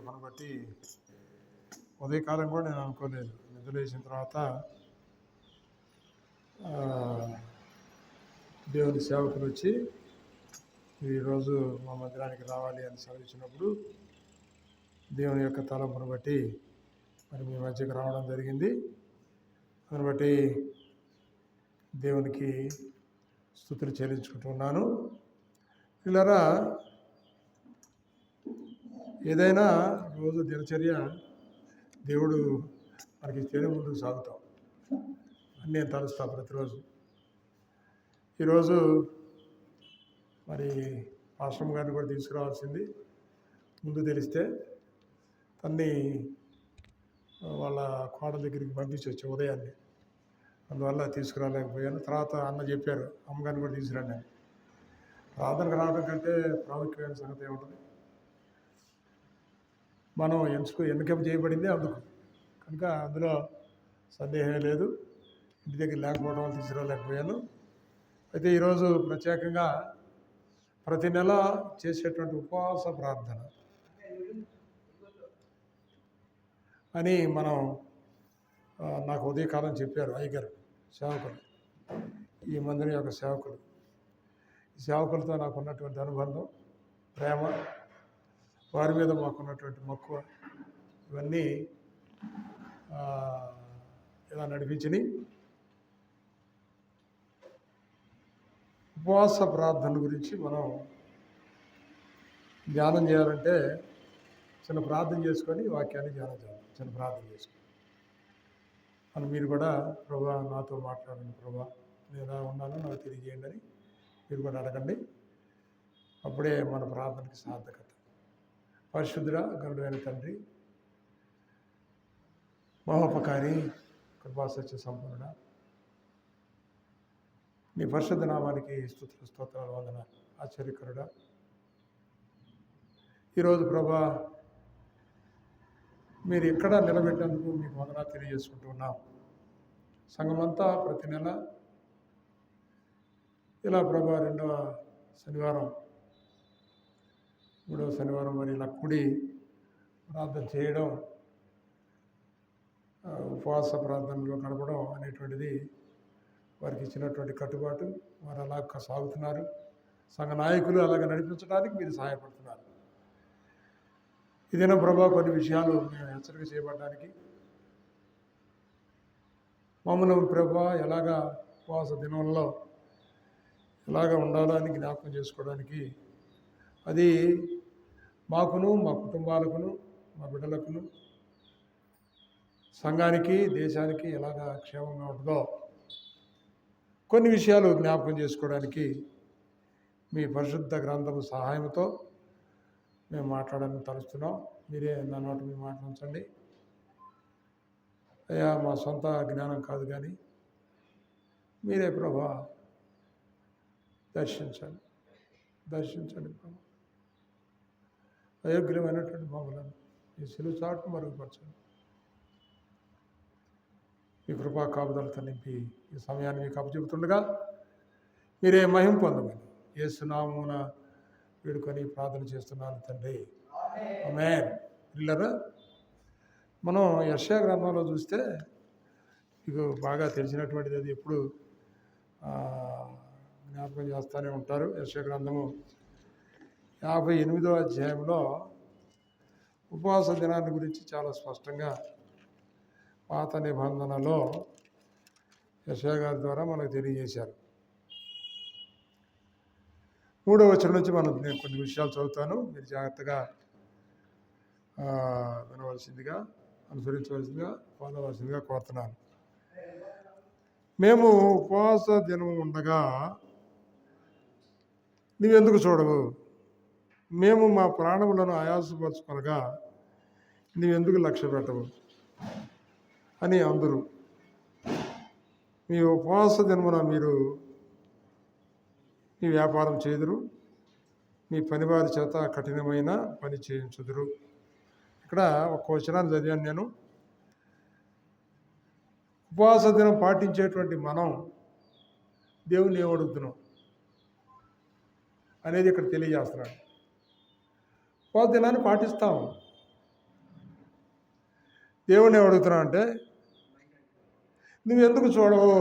కృపను బట్టి ఉదయకాలం కూడా నేను అనుకోలేదు. నిద్ర లేచిన తర్వాత దేవుని సేవకులు వచ్చి ఈరోజు మా మందిరానికి రావాలి అని సెలవిచ్చినప్పుడు దేవుని యొక్క తలంపును బట్టి మరి మీ మధ్యకి రావడం జరిగింది. దాన్ని బట్టి దేవునికి స్తుతులు చెల్లించుకుంటున్నాను. పిల్లరా, ఏదైనా రోజు దినచర్య దేవుడు మనకి ఇస్తేనే ముందుకు సాగుతాం అని నేను తలుస్తాను ప్రతిరోజు. ఈరోజు మరి ఆశ్రమం గారిని కూడా తీసుకురావాల్సింది, ముందు తెలిస్తే తన్ని వాళ్ళ కోడల దగ్గరికి పంపించి వచ్చి ఉదయాన్నే, అందువల్ల తీసుకురాలేకపోయాను. తర్వాత అన్న చెప్పారు అమ్మగారిని కూడా తీసుకురండి. ప్రార్థనకు రావడం కంటే ప్రాముఖ్యమైన సంగతి ఏముంటుంది? మనం ఎన్నిక చేయబడింది అందుకు, కనుక అందులో సందేహం లేదు. ఇంటి దగ్గర లేకపోవడం వల్ల తీసుకురాలేకపోయాను. అయితే ఈరోజు ప్రత్యేకంగా ప్రతి నెల చేసేటువంటి ఉపవాస ప్రార్థన అని మనం నాకు ఉదయకాలం చెప్పారు అయ్యగారు సేవకులు, ఈ మందిరం యొక్క సేవకులు. ఈ సేవకులతో నాకు ఉన్నటువంటి అనుబంధం, ప్రేమ, వారి మీద మాకున్నటువంటి మక్కువ, ఇవన్నీ ఇలా నడిపించినాయి. ఉపవాస ప్రార్థన గురించి మనం ధ్యానం చేయాలంటే చిన్న ప్రార్థన చేసుకొని వాక్యాన్ని ధ్యానం చేయాలి. చిన్న ప్రార్థన చేసుకొని అని మీరు కూడా ప్రభా నాతో మాట్లాడండి, ప్రభా నేను ఎలా ఉన్నానో నాకు తెలియజేయండి అని మీరు కూడా అడగండి. అప్పుడే మన ప్రార్థనకి సార్థకత. పరిశుద్ధుడ గరుడైన తండ్రి, మహోపకారి, కృపాసత్య సంపన్నుడ, నీ పరిశుద్ధ నామానికి స్తోత్రాలు, వందనాలు. ఆశ్చర్యకరుడా, ఈరోజు ప్రభా మీరు ఎక్కడ నిలబెట్టేందుకు మీకు వందనాలు తెలియజేసుకుంటూ ఉన్నాం. సంఘమంతా ప్రతి నెల ఇలా ప్రభా 2వ శనివారం 3వ శనివారం మరి ఇలా కూడి ప్రార్థన చేయడం, ఉపవాస ప్రార్థనలో గడపడం అనేటువంటిది వారికి ఇచ్చినటువంటి కట్టుబాటు. వారు అలా సాగుతున్నారు. సంఘ నాయకులు అలాగ నడిపించడానికి మీరు సహాయపడుతున్నారు. ఇదేనా ప్రభా కొన్ని విషయాలు మేము హెచ్చరిక చేయబడడానికి, మమ్మల్ని ప్రభా ఎలాగా ఉపవాస దినంలో ఎలాగ ఉండాలో అని జ్ఞాపకం చేసుకోవడానికి, అది మాకును, మా కుటుంబాలకును, మా బిడ్డలకును, సంఘానికి, దేశానికి ఎలాగా క్షేమంగా ఉంటుందో కొన్ని విషయాలు జ్ఞాపకం చేసుకోవడానికి మీ పరిశుద్ధ గ్రంథము సహాయంతో మేము మాట్లాడాలని తలుస్తున్నాం. మీరే నా నోట మీ మాట్లాడించండి అయ్యా. మా సొంత జ్ఞానం కాదు కానీ మీరే ప్రభా దర్శించండి ప్రభా. అయోగ్యమైనటువంటి మమ్మలను మీ సిలువ చాటు మరుగుపరచండి. మీ కృపా కాపుదలతో నింపి ఈ సమయాన్ని మీకు అప్పచెబుతుండగా మీరే మహిమ పొందమని యేసు నామమున వేడుకొని ప్రార్థన చేస్తున్నాను తండ్రి, ఆమేన్. పిల్లరా, మనం యెషయా గ్రంథంలో చూస్తే మీకు బాగా తెలిసినటువంటిది, అది ఎప్పుడు జ్ఞాపకం చేస్తూనే ఉంటారు. యెషయా గ్రంథము 58వ అధ్యాయంలో ఉపవాస దినాన్ని గురించి చాలా స్పష్టంగా పాత నిబంధనలో యెషయా గారి ద్వారా మనకు తెలియజేశారు. 3వ వచనం నుంచి నేను కొన్ని విషయాలు చదువుతాను. మీరు జాగ్రత్తగా వినవలసిందిగా, అనుసరించవలసిందిగా, పొందవలసిందిగా కోరుతున్నాను. మేము ఉపవాస దినం ఉండగా నీవెందుకు చూడవు? మేము మా ప్రాణములను ఆయాసపరుచుకొనగా నీవెందుకు లక్ష్య పెట్టవు అని అందరూ. మీ ఉపవాస దినమున మీరు మీ వ్యాపారం చేదురు, మీ పనివారి చేత కఠినమైన పని చేయించుదురు. ఇక్కడ ఒక వచనాన్ని చదివాను నేను. ఉపవాస దినం పాటించేటువంటి మనం దేవుని ఏమడుగుతున్నాం అనేది ఇక్కడ తెలియజేస్తున్నాడు. ఉపవాస దినాన్ని పాటిస్తాం, దేవుణ్ణి అడుగుతున్నావు అంటే నువ్వు ఎందుకు చూడవు?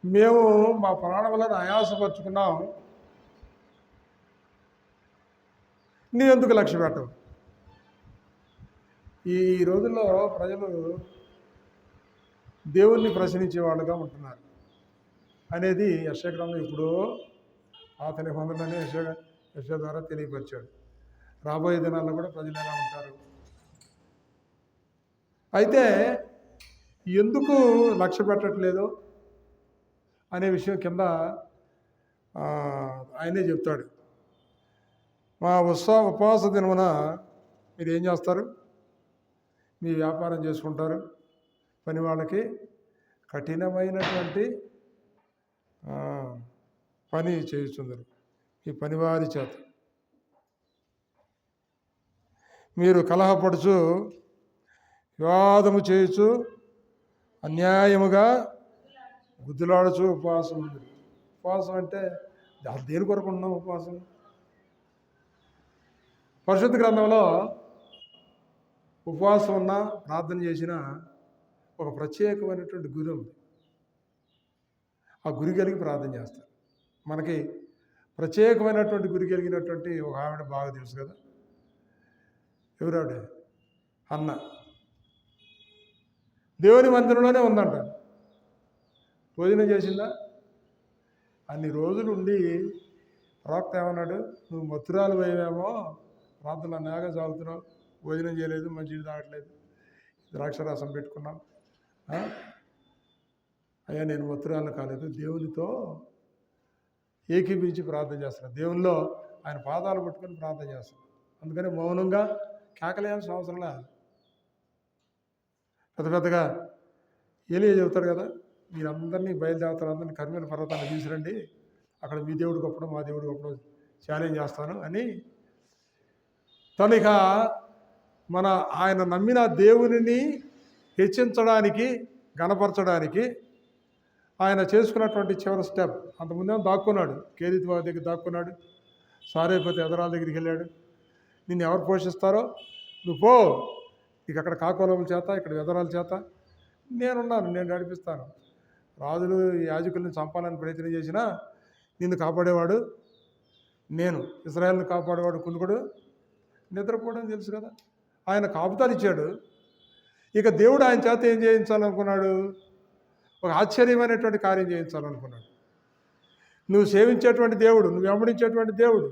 మేము మా ప్రాణములను ఆయాసపరుచుకున్నాం, నువ్వెందుకు లక్ష్య పెట్టవు? ఈ రోజుల్లో ప్రజలు దేవుణ్ణి ప్రశ్నించే వాళ్ళుగా ఉంటున్నారు అనేది యెషయా గ్రంథం ఇప్పుడు పాత నిబంధనలోనే యెషయా ద్వారా తెలియపరిచాడు. రాబోయే దినాల్లో కూడా ప్రజలు ఎలా ఉంటారు? అయితే ఎందుకు లక్ష్య పెట్టట్లేదు అనే విషయం కింద ఆయనే చెప్తాడు. మా ఉపవాస దినమున మీరు ఏం చేస్తారు? మీ వ్యాపారం చేసుకుంటారు, పని వాళ్ళకి కఠినమైనటువంటి పని చేయిస్తుందరు ఈ పనివారి చేత. మీరు కలహపడుచు వివాదము చేయొచ్చు, అన్యాయముగా గుద్దులాడుచు ఉపవాసం ఉంది. ఉపవాసం అంటే దేని కొరకు ఉన్నాం? ఉపవాసం పరిశుద్ధ గ్రంథంలో ఉపవాసం ఉన్నా, ప్రార్థన చేసిన ఒక ప్రత్యేకమైనటువంటి గురి ఉంది. ఆ గురి కలిగి ప్రార్థన చేస్తారు. మనకి ప్రత్యేకమైనటువంటి గురి కలిగినటువంటి ఒక ఆవిడ బాగా తెలుసు కదా. ఎవరావిడ? అన్న. దేవుని మందిరంలోనే ఉందంట. భోజనం చేసిందా? అన్ని రోజులు ఉండి ప్రవక్త ఏమన్నాడు? నువ్వు మత్తురాలు పోయేమో, ప్రార్థనలు అన్నాగా సాగుతున్నావు, భోజనం చేయలేదు, మంచిది తాగట్లేదు, ద్రాక్షరసం పెట్టుకున్నాం. అయ్యా నేను మత్తురాలను కాలేదు, దేవునితో ఏకీపించి ప్రార్థన చేస్తున్నాను, దేవునిలో ఆయన పాదాలు పట్టుకొని ప్రార్థన చేస్తున్నాను. అందుకని మౌనంగా కేకలేయాల్సిన అవసరంలా. పెద్దగా ఏలియా చెబుతాడు కదా, మీరందరినీ బయలుదేరుతారందరినీ కర్మేలు పర్వతాన్ని తీసురండి, అక్కడ మీ దేవుడు గొప్పడం మా దేవుడు గొప్పడం ఛాలెంజ్ చేస్తాను అని. తనిక ఆయన నమ్మిన దేవునిని హెచ్చించడానికి, గణపరచడానికి ఆయన చేసుకున్నటువంటి చివరి స్టెప్. అంతకుముందేమో దాక్కున్నాడు, కేదిత్ వారి దగ్గర దాక్కున్నాడు, సారేపతి ఎదరాల దగ్గరికి వెళ్ళాడు. నిన్ను ఎవరు పోషిస్తారో నువ్వు పో, ఇక అక్కడ కాకోలముల చేత, ఇక్కడ ఎదరాల చేత నేనున్నాను, నేను నడిపిస్తాను. రాజులు యాజకుల్ని చంపాలని ప్రయత్నం చేసినా నిన్ను కాపాడేవాడు నేను, ఇశ్రాయేలుని కాపాడేవాడు కునుకుడు నిద్రపోవడం తెలుసు కదా. ఆయన కాపుతాలు ఇచ్చాడు. ఇక దేవుడు ఆయన చేత ఏం చేయించాలనుకున్నాడు? ఒక ఆశ్చర్యమైనటువంటి కార్యం చేయించాలనుకున్నాడు. నువ్వు సేవించేటువంటి దేవుడు, నువ్వు వెంబడించేటువంటి దేవుడు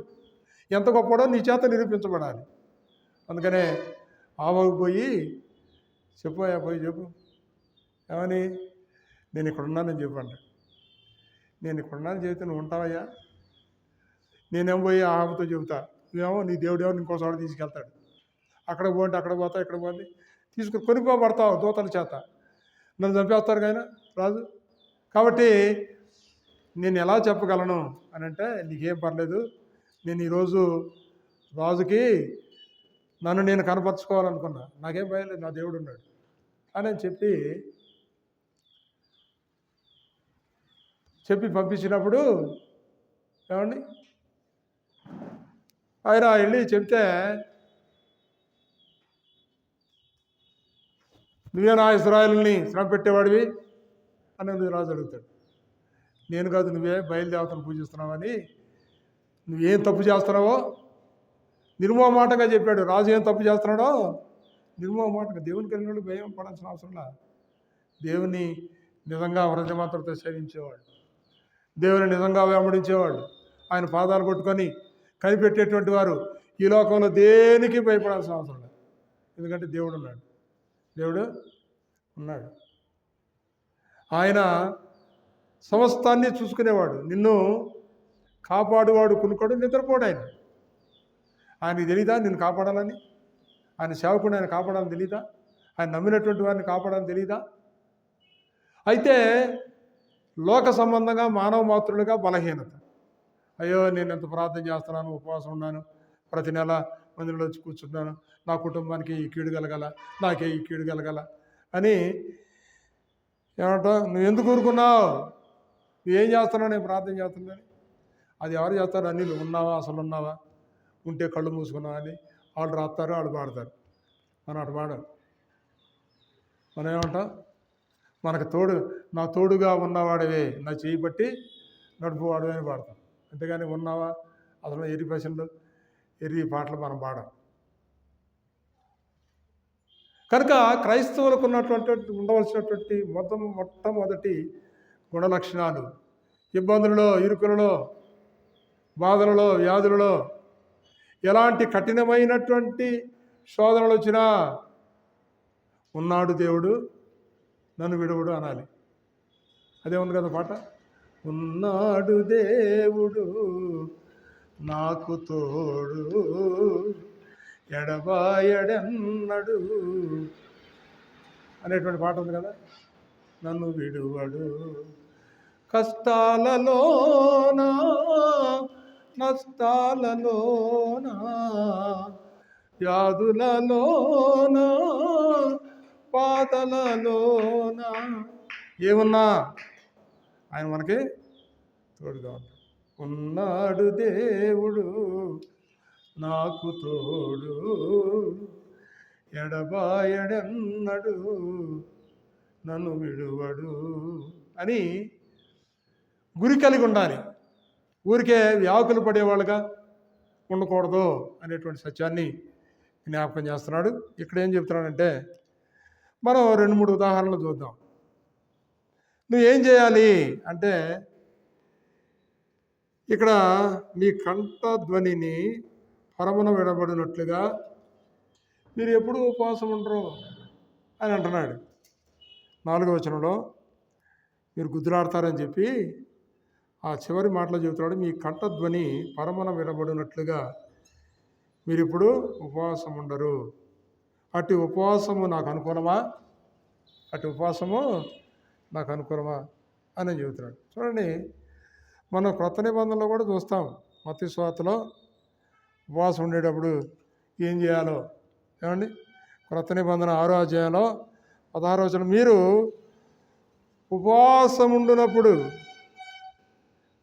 ఎంత గొప్పడో నీ చేత నిరూపించబడాలి. అందుకనే ఆవకు పోయి చెప్పోయా, పోయి చెప్పు, ఏమని? నేను ఇక్కడ ఉన్నానని చెప్పండి. నేను ఇక్కడ ఉన్నానని చెబితే నువ్వు ఉంటావయ్యా? నేనేమో పోయి ఆవుతో చెబుతా, నువ్వేమో నీ దేవుడేమో ఇంకో చోట తీసుకెళ్తాడు, అక్కడ పోండి, అక్కడ పోతా, ఇక్కడ పోండి, తీసుకుని కొనిపోబడతావు దూతల చేత, నన్ను చంపేస్తారు కానీ రాజు. కాబట్టి నేను ఎలా చెప్పగలను అని అంటే, నీకేం పర్లేదు, నేను ఈరోజు రాజుకి నన్ను నేను కనపరుచుకోవాలనుకున్నా, నాకేం భయం లేదు, నా దేవుడు ఉన్నాడు అని చెప్పి పంపించినప్పుడు ఏమండి ఆయన వెళ్ళి చెప్తే, నువ్వేనా ఇశ్రాయేలుని శ్రమ పెట్టేవాడివి అని రాజు అడుగుతాడు. నేను కాదు, నువ్వే బయలుదేవతను పూజిస్తున్నావని, నువ్వేం తప్పు చేస్తున్నావో నిర్మోహమాటంగా చెప్పాడు. రాజు ఏం తప్పు చేస్తున్నాడో నిర్మోహమాటంగా. దేవునికి వెళ్ళినప్పుడు భయం పడాల్సిన అవసరంలా. దేవుని నిజంగా హృదయమాత్రతో సేవించేవాడు, దేవుని నిజంగా వెంబడించేవాడు, ఆయన పాదాలు పట్టుకొని కనిపెట్టేటువంటి వారు ఈ లోకంలో దేనికి భయపడాల్సిన అవసరం లేదు. ఎందుకంటే దేవుడు ఉన్నాడు. ఆయన సమస్తాన్ని చూసుకునేవాడు. నిన్ను కాపాడువాడు కునుకోడు, నిద్రపోడు. ఆయనకి తెలీదా నిన్ను కాపాడాలని? ఆయన సేవకుని ఆయన కాపాడాలని తెలీదా? ఆయన నమ్మినటువంటి వారిని కాపాడాలని తెలీదా? అయితే లోక సంబంధంగా మానవ మాతృలుగా బలహీనత. అయ్యో నేను ఎంత ప్రార్థన చేస్తున్నాను, ఉపవాసం ఉన్నాను, ప్రతి నెల మందిరంలో వచ్చి కూర్చున్నాను, నా కుటుంబానికి ఈ కీడు కలగల, నాకే ఈ కీడు కలగల అని ఏమంటావు? నువ్వు ఎందుకు ఊరుకున్నావు? నువ్వేం చేస్తున్నావు? నేను ప్రార్థన చేస్తున్నాను. అది ఎవరు చేస్తారు? అన్నీ నువ్వు ఉన్నావా? అసలు ఉన్నావా? ఉంటే కళ్ళు మూసుకున్నావా అని వాళ్ళు రాస్తారు, వాళ్ళు పాడతారు, మనం అటు పాడం. మనం ఏమంటాం? మనకు నా తోడుగా ఉన్నవాడివే, నా చేయి పట్టి నడుపువాడివే అని పాడతాం. అంతేగాని ఉన్నావా అసలు ఎరి పశువులు ఎరి పాటలు మనం పాడం. కనుక క్రైస్తవులకు ఉండవలసినటువంటి మొట్టమొదటి గుణ లక్షణాలు, ఇబ్బందులలో, ఇరుకులలో, బాధలలో, వ్యాధులలో, ఎలాంటి కఠినమైనటువంటి శోధనలు వచ్చినా ఉన్నాడు దేవుడు, నన్ను విడువడు అనాలి. అదే ఉంది కదా పాట, ఉన్నాడు దేవుడు నాకు తోడు, ఎడబాయడన్నడు అనేటువంటి పాట ఉంది కదా. నన్ను విడువడు కష్టాలలోనా, నష్టాలలోనా, వ్యాధులలోనా, బాధలలోనా, ఏమున్నా ఆయన మనకి తోడుగా ఉంటాడు. ఉన్నాడు దేవుడు నాకు తోడు, ఎడబాయడన్నడు నన్ను విడువడు అని గురి కలిగి ఉండాలి. ఊరికే వ్యాకులు పడేవాళ్ళుగా ఉండకూడదు అనేటువంటి సత్యాన్ని జ్ఞాపకం చేస్తున్నాడు. ఇక్కడ ఏం చెప్తున్నాడంటే, మనం 2-3 ఉదాహరణలు చూద్దాం. నువ్వేం చేయాలి అంటే, ఇక్కడ మీ కంఠధ్వనిని పరమున విడబడినట్లుగా మీరు ఎప్పుడు ఉపవాసం ఉండరు అని అంటున్నాడు. 4వ వచనంలో మీరు గుద్దులాడతారని చెప్పి ఆ చివరి మాటలో చెబుతున్నాడు, మీ కంఠధ్వని పరమున విడబడినట్లుగా మీరు ఇప్పుడు ఉపవాసం ఉండరు. అటు ఉపవాసము నాకు అనుకూలమా, అటు ఉపవాసము నాకు అనుకూలమా అని చెబుతున్నాడు. చూడండి, మనం క్రొత్త నిబంధనలో కూడా చూస్తాం. మత్తయి సువార్తలో ఉపవాసం ఉండేటప్పుడు ఏం చేయాలో ఏమండి, క్రొత్త నిబంధన 6వ అధ్యాయంలో 16వ వచనం, మీరు ఉపవాసం ఉండునప్పుడు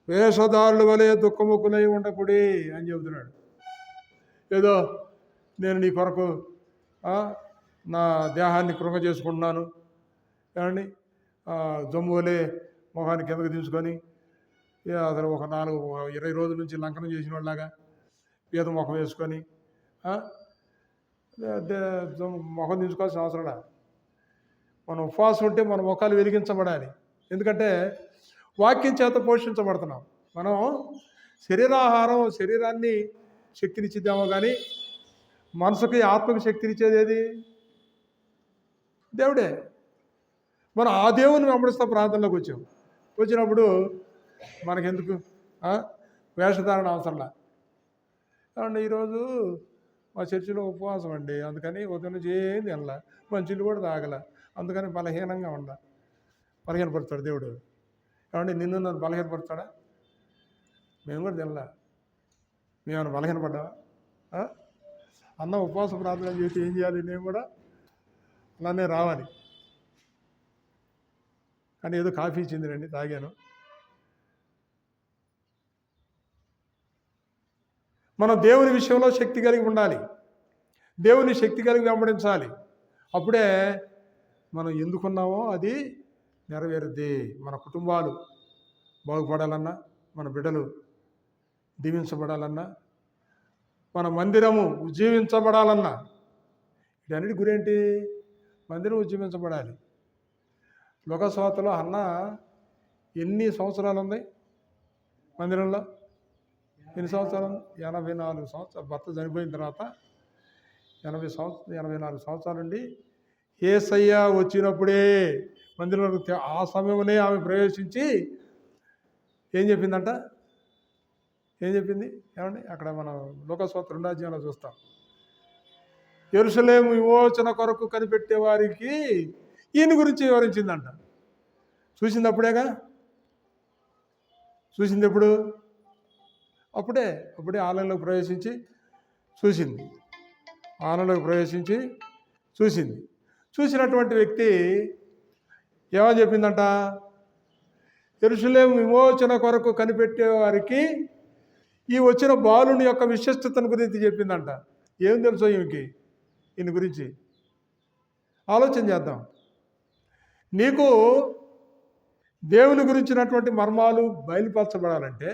వేషధారుల వలె దుఃఖముఖులై ఉండకుడి అని చెబుతున్నాడు. ఏదో నేను నీ కొరకు నా దేహాన్ని కృంగ చేసుకుంటున్నాను ఏమండి, జమ్ము వలె మొహాన్ని కిందకు తీసుకొని అసలు ఒక 20 రోజుల నుంచి లంకనం చేసిన వాళ్ళలాగా పీత ముఖం వేసుకొని ముఖం దించుకోవాల్సిన అవసరం. మనం ఉపవాసం ఉంటే మన ముఖాలు వెలిగించబడాలి. ఎందుకంటే వాక్యం చేత పోషించబడుతున్నాం. మనం శరీరాహారం శరీరాన్ని శక్తినిచ్చిద్దామో కానీ మనసుకి ఆత్మకి శక్తినిచ్చేది ఏది? దేవుడే. మనం ఆ దేవుని వెంబడిస్తా ప్రాంతంలోకి వచ్చినప్పుడు మనకెందుకు వేషధారణ అవసరంలా. కాబట్టి ఈరోజు మా చర్చిలో ఉపవాసం అండి, అందుకని ఉదయం నుంచి ఏం తినలా, మంచిలు కూడా తాగల, అందుకని బలహీనంగా బలహీనపడతాడు దేవుడు. కాబట్టి నిన్ను నన్ను బలహీనపడతాడా? మేము కూడా తినలా, మేమన్నా బలహీనపడ్డావా? అన్న ఉపవాస ప్రార్థన చేసి ఏం చేయాలి? నేను కూడా అలానే రావాలి. కానీ ఏదో కాఫీ ఇచ్చిందిరండి, తాగాను. మనం దేవుని విషయంలో శక్తి కలిగి ఉండాలి, దేవుని శక్తి కలిగి వెంబడించాలి. అప్పుడే మనం ఎందుకున్నామో అది నెరవేరుద్ది. మన కుటుంబాలు బాగుపడాలన్నా, మన బిడ్డలు దీవించబడాలన్నా, మన మందిరము ఉజ్జీవించబడాలన్నా, వీటన్నిటి గురేంటి? మందిరం ఉజ్జీవించబడాలి. లోకస్వార్తలో అన్న ఎన్ని సంవత్సరాలు ఉంది మందిరంలో? ఎన్ని సంవత్సరాలు? 84 సంవత్సరాలు. భర్త చనిపోయిన తర్వాత 84 సంవత్సరాల నుండి యేసయ్య వచ్చినప్పుడే మందిరంలో, ఆ సమయంలోనే ఆమె ప్రవేశించి ఏం చెప్పిందంట? ఏం చెప్పింది ఏమండి? అక్కడ మనం లోకస్వార్త 2వ అధ్యాయంలో చూస్తాం. యెరూషలేము విమోచన కొరకు కనిపెట్టే వారికి ఈయన గురించి వివరించిందంట. చూసింది అప్పుడేగా. చూసింది ఎప్పుడు? అప్పుడే ఆలయంలోకి ప్రవేశించి చూసింది. ఆలయంలోకి ప్రవేశించి చూసింది. చూసినటువంటి వ్యక్తి ఏమని చెప్పిందంట? యెరూషలేము విమోచన కొరకు కనిపెట్టే వారికి ఈ వచ్చిన బాలుని యొక్క విశిష్టతను గురించి చెప్పిందంట. ఏం తెలుసో ఈమెకి ఈయన గురించి ఆలోచన చేద్దాం. నీకు దేవుని గురించినటువంటి మర్మాలు బయలుపరచబడాలంటే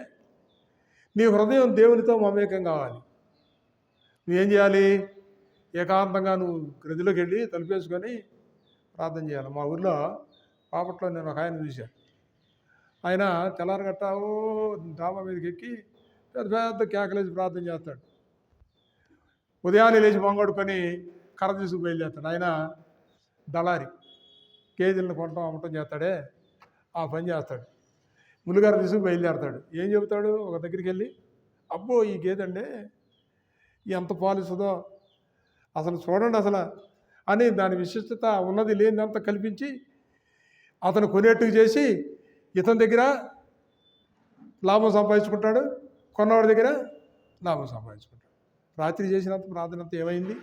నీ హృదయం దేవునితో మమేకం కావాలి. నువ్వేం చేయాలి? ఏకాంతంగా నువ్వు గదిలోకి వెళ్ళి తలుపేసుకొని ప్రార్థన చేయాలి. మా ఊర్లో పాపట్లో నేను ఒక ఆయన చూశాను. ఆయన తెల్లారగట్ట డాబా మీదకి ఎక్కి పెద్ద పెద్ద కేకలేసి ప్రార్థన చేస్తాడు. ఉదయాన్నే లేచి మొంగొడుకొని కర్ర తీసుకు బయలుదేస్తాడు. ఆయన దళారి, కేజీలను కొనటం అమ్మటం చేస్తాడే, ఆ పని చేస్తాడు. ములుగారు తీసుకు బయలుదేరతాడు. ఏం చెబుతాడు? ఒక దగ్గరికి వెళ్ళి, అబ్బో ఈ గేదండి ఎంత పాలిస్తుందో అసలు చూడండి అసలు అని దాని విశిష్టత ఉన్నది లేనిదంతా కల్పించి అతను కొనేట్టుకు చేసి ఇతని దగ్గర లాభం సంపాదించుకుంటాడు, కొన్నవాడి దగ్గర లాభం సంపాదించుకుంటాడు. రాత్రి చేసినంత ప్రార్థనంతా ఏమైంది?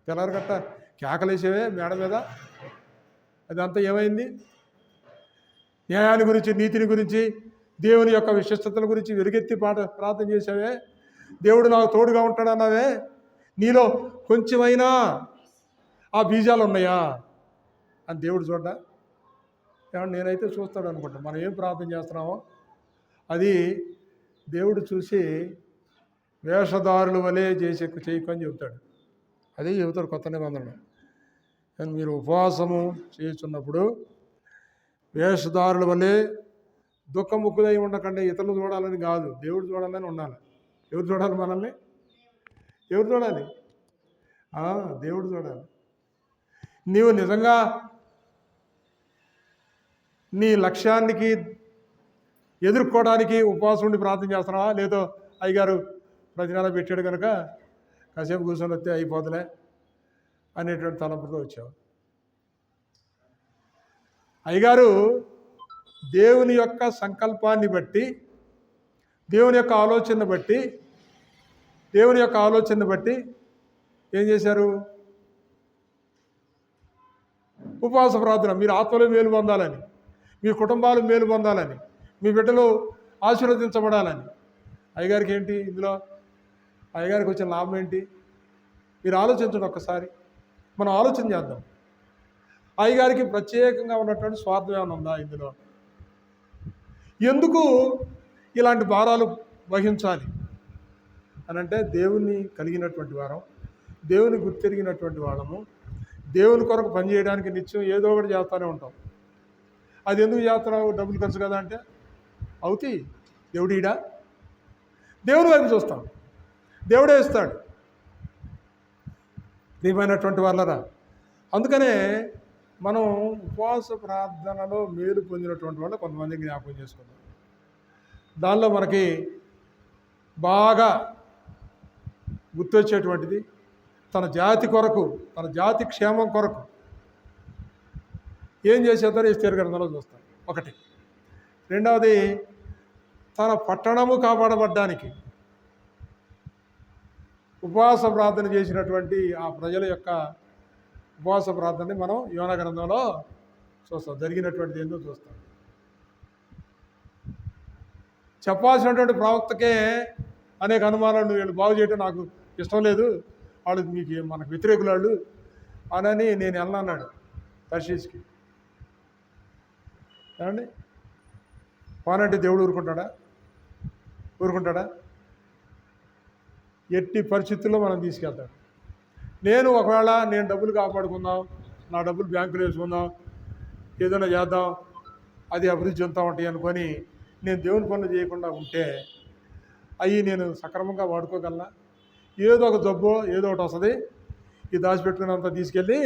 తెల్లారగట్ట కేకలేసేవే మేడ మీద, అదంతా ఏమైంది? న్యాయాన్ని గురించి, నీతిని గురించి, దేవుని యొక్క విశిష్టతల గురించి వెలుగెత్తి ప్రార్థన చేసావే, దేవుడు నాకు తోడుగా ఉంటాడన్నావే, నీలో కొంచెమైనా ఆ బీజాలు ఉన్నాయా అని దేవుడు చూడ్డా? ఏమన్నా నేనైతే చూస్తాడు అనుకుంటా. మనం ఏం ప్రార్థన చేస్తున్నామో అది దేవుడు చూసి వేషధారుల వలె చేయకని చెబుతాడు. అదే చెబుతాడు కొత్త నిబంధనలో. కానీ మీరు ఉపవాసము చేస్తున్నప్పుడు వేషధారుల వలె దుఃఖం ముక్కుదై ఉండకండి. ఇతరులు చూడాలని కాదు, దేవుడు చూడాలని ఉండాలి. ఎవరు చూడాలి మనల్ని? ఎవరు చూడాలి? దేవుడు చూడాలి. నీవు నిజంగా నీ లక్ష్యానికి ఎదుర్కోవడానికి ఉపవాసం ఉండి ప్రార్థన చేస్తున్నావా? లేదో అయ్యగారు ప్రతి నెల పెట్టాడు కనుక కాసేపు కూర్చొని వస్తే అయిపోతులే అనేటువంటి తలంపుతో వచ్చావు. అయ్యగారు దేవుని యొక్క సంకల్పాన్ని బట్టి, దేవుని యొక్క ఆలోచనను బట్టి ఏం చేశారు? ఉపవాస ప్రార్థన. మీరు ఆత్మలో మేలు పొందాలని, మీ కుటుంబాలు మేలు పొందాలని, మీ బిడ్డలు ఆశీర్వదించబడాలని. అయ్యగారికి ఏంటి ఇందులో? అయ్యగారికి వచ్చిన లాభం ఏంటి? మీరు ఆలోచించండి ఒక్కసారి. మనం ఆలోచన చేద్దాం. అయ్యగారికి ప్రత్యేకంగా ఉన్నటువంటి స్వార్థం ఏమైనా ఉందా ఇందులో? ఎందుకు ఇలాంటి భారాలు వహించాలి అనంటే, దేవుణ్ణి కలిగినటువంటి వారం, దేవుని గుర్తెరిగినటువంటి వాళ్ళము, దేవుని కొరకు పనిచేయడానికి నిత్యం ఏదో ఒకటి చేస్తూనే ఉంటాం. అది ఎందుకు చేస్తున్నావు? డబ్బులు ఖర్చు కదా అంటే అవుతాయి. దేవుడు ఈడా? దేవుని వైపు చూస్తాం, దేవుడే ఇస్తాడు. ప్రియమైనటువంటి వాళ్ళరా, అందుకనే మనం ఉపవాస ప్రార్థనలో మేలు పొందినటువంటి వాళ్ళు కొంతమంది జ్ఞాపకం చేసుకుందాం. దానిలో మనకి బాగా గుర్తొచ్చేటువంటిది, తన జాతి కొరకు, తన జాతి క్షేమం కొరకు ఏం చేసేద్దారో ఎస్తేరు గ్రంథంలో చూస్తాం. ఒకటి. రెండవది, తన పట్టణము కాపాడబడ్డానికి ఉపవాస ప్రార్థన చేసినటువంటి ఆ ప్రజల యొక్క ఉపవాస ప్రార్థనని మనం యోనా గ్రంథంలో చూస్తాం. జరిగినటువంటిది ఏందో చూస్తాం. చెప్పాల్సినటువంటి ప్రవక్తకే అనేక అనుమానాలు, వీళ్ళు బాగు చేయటం నాకు ఇష్టం లేదు, వాళ్ళు మీకు మనకు వ్యతిరేకులాళ్ళు అని నేను వెళ్ళన్నాడు తర్షీస్కి. ఏమండి, పోనంటే దేవుడు ఊరుకుంటాడా? ఎట్టి పరిస్థితుల్లో మనం తీసుకెళ్తాడు. ఒకవేళ నేను డబ్బులు కాపాడుకుందాం, నా డబ్బులు బ్యాంకులో వేసుకుందాం, ఏదైనా చేద్దాం, అది అభివృద్ధి చెందుతూ ఉంటాయి అనుకొని నేను దేవుని పనులు చేయకుండా ఉంటే అవి నేను సక్రమంగా వాడుకోగలనా? ఏదో ఒక జబ్బో ఏదో ఒకటి వస్తుంది, ఈ దాచిపెట్టుకున్నంత తీసుకెళ్ళి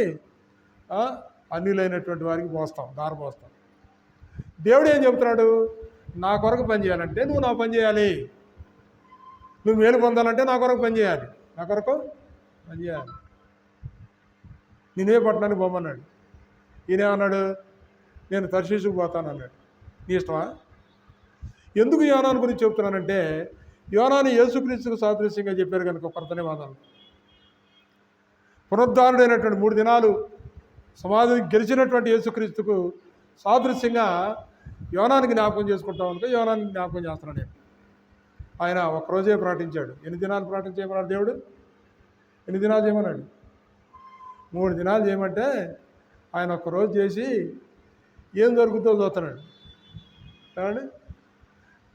అన్యులైనటువంటి వారికి దారి పోస్తాం. దేవుడు ఏం చెబుతున్నాడు? నా కొరకు పని చేయాలంటే నువ్వు నా పని చేయాలి, నువ్వు మేలు పొందాలంటే నా కొరకు పని చేయాలి, నా కొరకు పని చేయాలి. నేనే పట్టణానికి పోమన్నాడు. ఈయనేమన్నాడు? నేను తర్షీసుకు పోతాను అన్నాడు. నీ ఇష్టమా? ఎందుకు యోనాను గురించి చెప్తున్నానంటే, యోనాను యేసుక్రీస్తుకు సాదృశ్యంగా చెప్పారు కనుక కొరతనే వాదాలు. పునరుద్ధారుడైనటువంటి 3 దినాలు సమాధిని గెలిచినటువంటి యేసుక్రీస్తుకు సాదృశ్యంగా యోనానికి జ్ఞాపకం చేసుకుంటాం అనుకో, యోనానికి జ్ఞాపకం చేస్తున్నాను నేను. ఆయన ఒక్కరోజే ప్రకటించాడు. ఎన్ని దినాలు ప్రకటించేయమన్నాడు దేవుడు? ఎన్ని దినాలు చేయమన్నాడు? 3 దినాలు చేయమంటే ఆయన ఒక్కరోజు చేసి ఏం జరుగుతుందో చూస్తున్నాడు. ఏమండి,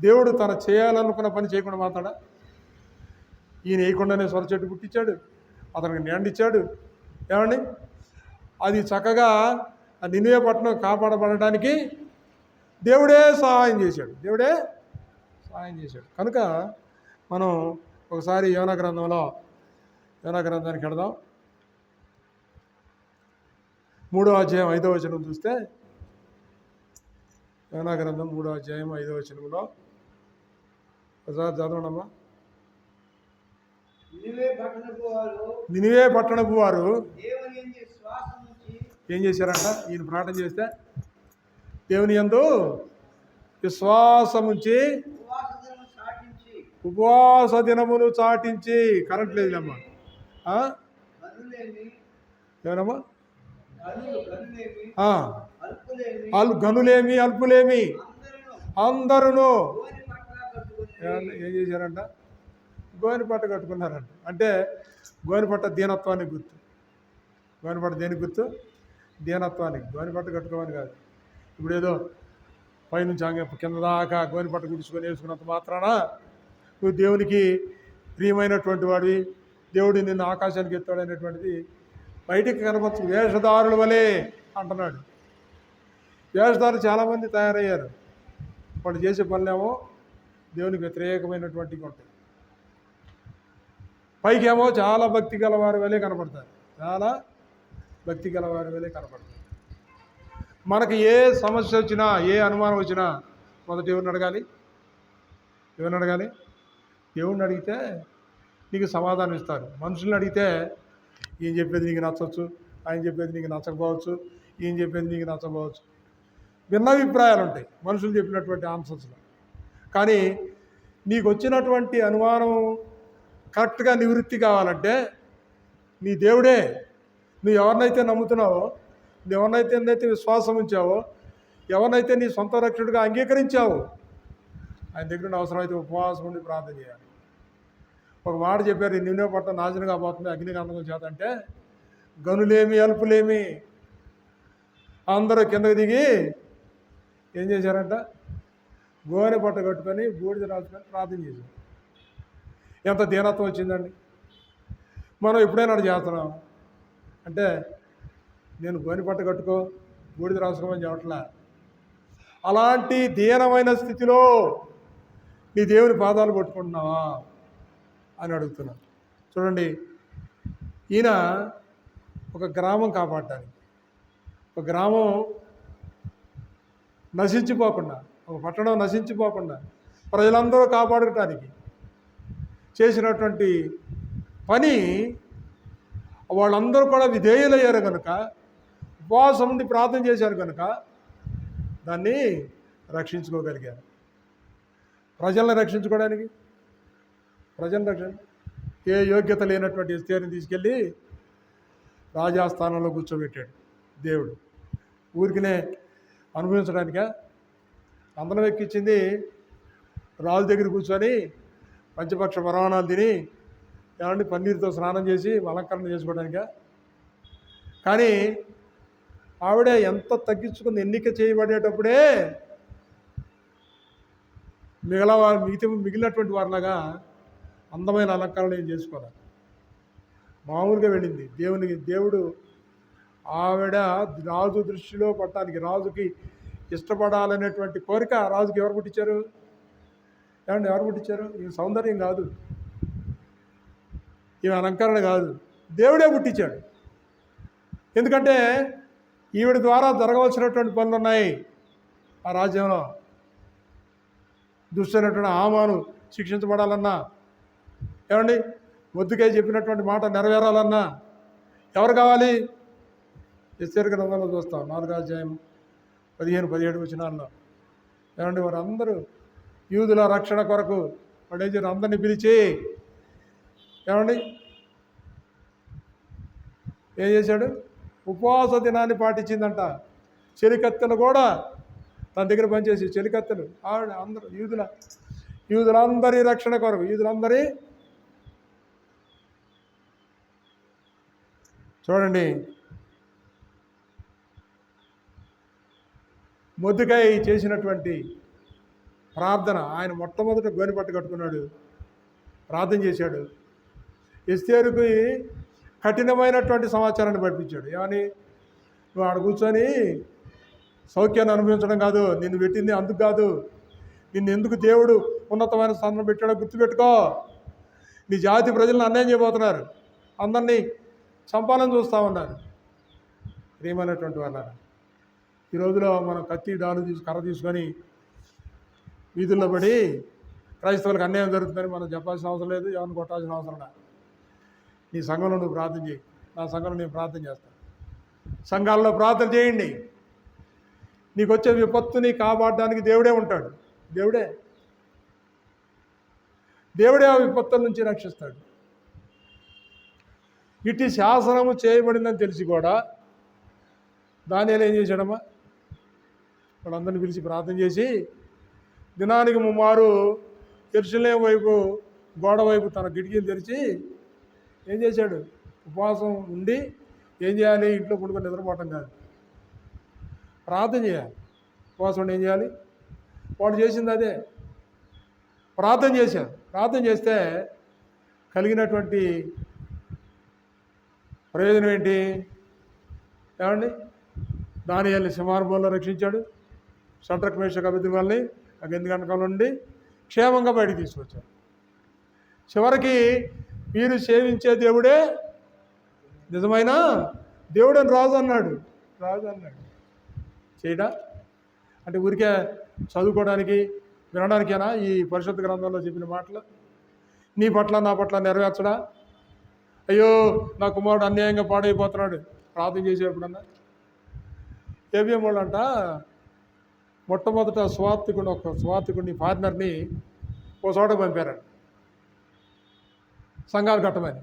దేవుడు తన చేయాలనుకున్న పని చేయకుండా మాట్లాడా? ఈయన వేయకుండానే సొర చెట్టు పుట్టించాడు, అతనికి నీండిచ్చాడు. ఏమండి, అది చక్కగా నినివే పట్టణం కాపాడబడడానికి దేవుడే సహాయం చేశాడు. కనుక మనం ఒకసారి యోనా గ్రంథానికి వెళదాం. 3వ అధ్యాయం 5వ వచనం చూస్తే, యోనా గ్రంథం 3వ అధ్యాయం 5వ వచనంలో ఒకసారి చదవనమ్మా. నినివే పట్టణపు వారు ఏం చేశారంట? ఈయన ప్రార్థన చేస్తే దేవుని యందు విశ్వాసముంచి ఉపవాస దినమును చాటించి. కరెంట్ లేదులేమ్మా. ఏమనమ్మా? గనులేమి అల్పులేమి అందరూ ఏం చేశారంట? గోనెపట్ట కట్టుకున్నారంట. అంటే గోనెపట్ట దీనత్వానికి గుర్తు. గోనెపట్ట దేనికి గుర్తు? దీనత్వానికి. గోనెపట్ట కట్టుకోమని కాదు. ఇప్పుడు ఏదో పైనుంచి కింద దాకా గోనెపట్ట గుడుచుకొని వేసుకున్నంత మాత్రాన నువ్వు దేవునికి ప్రియమైనటువంటి వాడివి, దేవుడు నిన్ను ఆకాశానికి ఎత్తాడు అనేటువంటిది బయటికి కనపరచు. వేషధారుల వలె అంటున్నాడు. వేషధారులు చాలామంది తయారయ్యారు. వాళ్ళు చేసే పనులేమో దేవునికి వ్యతిరేకమైనటువంటివి ఉంటాయి. పైకేమో చాలా భక్తి గలవారి వలె కనపడతారు. మనకి ఏ సమస్య వచ్చినా, ఏ అనుమానం వచ్చినా మొదట ఎవరిని అడగాలి? దేవుణ్ణి అడిగితే నీకు సమాధానం ఇస్తారు. మనుషుల్ని అడిగితే ఈయన చెప్పేది నీకు నచ్చవచ్చు, ఆయన చెప్పేది నీకు నచ్చకపోవచ్చు, ఈయన చెప్పేది నీకు నచ్చకపోవచ్చు. భిన్నాభిప్రాయాలు ఉంటాయి మనుషులు చెప్పినటువంటి ఆన్సర్స్లో. కానీ నీకు వచ్చినటువంటి అనుమానం కరెక్ట్గా నివృత్తి కావాలంటే నీ దేవుడే. నువ్వు ఎవరినైతే నమ్ముతున్నావో, నువ్వు ఎవరినైతే విశ్వాసం ఉంచావో, ఎవరినైతే నీ సొంత రక్షకుడిగా అంగీకరించావో ఆయన దగ్గర అవసరమైతే ఉపవాసం ఉండి ప్రార్థన చేయాలి. ఒక మాట చెప్పారు, నిన్నే పట్ల నాశనంగా పోతుంది అగ్నిగంధకం చేత అంటే, గనులేమి అల్పులేమి అందరూ కిందకి దిగి ఏం చేశారంట? గోనె పట్ట కట్టుకొని బూడిద రాసుకొని ప్రార్థన చేశారు. ఎంత దీనత్వం వచ్చిందండి. మనం ఎప్పుడైనా అటు చేస్తున్నాం అంటే, నేను గోనె పట్ట కట్టుకో బూడిద రాసుకోమని చెప్పట్లా. అలాంటి దీనమైన స్థితిలో నీ దేవుని పాదాలు పట్టుకుంటున్నావా అని అడుగుతున్నాను. చూడండి, ఈయన ఒక గ్రామం కాపాడటానికి, ఒక గ్రామం నశించిపోకుండా, ఒక పట్టణం నశించిపోకుండా ప్రజలందరూ కాపాడటానికి చేసినటువంటి పని, వాళ్ళందరూ కూడా విధేయులయ్యారు కనుక, ఉపవాసం ఉండి ప్రార్థన చేశారు కనుక దాన్ని రక్షించుకోగలిగారు. ప్రజలను రక్షించుకోవడానికి ఏ యోగ్యత లేనటువంటి ఎస్తేరుని తీసుకెళ్ళి రాజాస్థానంలో కూర్చోబెట్టాడు దేవుడు. ఊరికినే అనుభవించడానికా? అందరం ఎక్కించింది రాజు దగ్గర కూర్చొని పంచపక్ష పరమాణాలు తిని ఏమంటే పన్నీరుతో స్నానం చేసి అలంకరణ చేసుకోవడానికా? కానీ ఆవిడ ఎంత తగ్గించుకుంది, ఎన్నిక చేయబడేటప్పుడే మిగిలినటువంటి వారిలాగా అందమైన అలంకరణ ఏం చేసుకోవాలి. మామూలుగా వెళ్ళింది దేవుడు ఆవిడ రాజు దృష్టిలో పట్టడానికి, రాజుకి ఇష్టపడాలనేటువంటి కోరిక రాజుకి ఎవరు పుట్టించారు? ఎవరు పుట్టించారు? ఈ సౌందర్యం కాదు, ఈమె అలంకరణ కాదు, దేవుడే పుట్టించాడు. ఎందుకంటే ఈవిడ ద్వారా జరగవలసినటువంటి పనులు ఉన్నాయి ఆ రాజ్యంలో. దుష్టైనటువంటి హామాను శిక్షించబడాలన్నా, ఏమండి మొద్దుకై చెప్పినటువంటి మాట నెరవేరాలన్నా ఎవరు కావాలి? ఎస్తేరు గ్రంథంలో చూస్తాం 4వ అధ్యాయం 15-17 వచనాల్లో. ఏమండి వారందరూ యూదుల రక్షణ కొరకు వాడు ఏం చేశారు? అందరినీ పిలిచి ఏమండి ఏం చేశాడు? ఉపవాస దినాన్ని పాటించిందంట. చెలికత్తెలు కూడా తన దగ్గర పనిచేసి చెలికత్తెలు ఆవిడ అందరూ యూదులందరి రక్షణ కొరకు, యూదులందరి చూడండి, మొర్దెకై చేసినటువంటి ప్రార్థన, ఆయన మొట్టమొదట గోనెపట్ట కట్టుకున్నాడు, ప్రార్థన చేశాడు. ఎస్తేరుకి కఠినమైనటువంటి సమాచారాన్ని పంపించాడు. ఏమని? నువ్వు ఆడ కూర్చొని సౌఖ్యాన్ని అనుభవించడం కాదు, నిన్ను పెట్టింది అందుకు కాదు, నిన్ను ఎందుకు దేవుడు ఉన్నతమైన స్థానం పెట్టాడో గుర్తుపెట్టుకో. నీ జాతి ప్రజలను అన్యాయం చేయబోతున్నారు, అందరినీ చంపాలని చూస్తూ ఉన్నారు. ప్రియమైనటువంటి వాళ్ళ, ఈ రోజులో మనం కత్తి డాలు కర్ర తీసుకొని వీధుల్లో పడి క్రైస్తవులకు అన్యాయం జరుగుతుందని మనం చెప్పాల్సిన అవసరం లేదు, ఎవరిని కొట్టాల్సిన అవసరం లేదు. నీ సంఘంలో నువ్వు ప్రార్థన చేయి, నా సంఘంలో నేను ప్రార్థన చేస్తాను. సంఘాల్లో ప్రార్థన చేయండి. నీకు వచ్చే విపత్తుని కాపాడడానికి దేవుడే ఉంటాడు. దేవుడే ఆ విపత్తుల నుంచి రక్షిస్తాడు. ఇటు శాసనము చేయబడిందని తెలిసి కూడా దానియేలు ఏం చేశాడమ్మా? వాళ్ళందరినీ పిలిచి ప్రార్థన చేసి దినానికి 3 మారు యెరూషలేము వైపు గోడ వైపు తన కిటికీలు తెరిచి ఏం చేశాడు? ఉపవాసం ఉండి ఏం చేయాలి? ఇంట్లో పడుకొని నిద్రపోవటం కాదు, ప్రార్థన చేయాలి. ఉపవాసం ఉండి ఏం చేయాలి? వాడు చేసింది అదే, ప్రార్థన చేశారు. ప్రార్థన చేస్తే కలిగినటువంటి ప్రయోజనం ఏంటి? ఏమండి? దానియేలుని సింహాసనంలో రక్షించాడు. షడ్రక్ మేషక్ అబేద్నెగోల్ని అగ్నిగంధకం నుండి క్షేమంగా బయటికి తీసుకొచ్చాడు. చివరికి మీరు సేవించే దేవుడే నిజమైన దేవుడని రాజు అన్నాడు. చేయడా అంటే ఊరికే చదువుకోవడానికి వినడానికేనా ఈ పరిశుద్ధ గ్రంథంలో చెప్పిన మాటలు? నీ పట్ల నా పట్ల నెరవేర్చడా? అయ్యో నా కుమారుడు అన్యాయంగా పాడైపోతున్నాడు ప్రార్థన చేసేప్పుడన్నా. ఏబిఎం వాళ్ళు అంట మొట్టమొదట ఒక స్వార్థికుడిని ఫారినర్ని ఓ చోట పంపారండి సంఘాలు కట్టమని.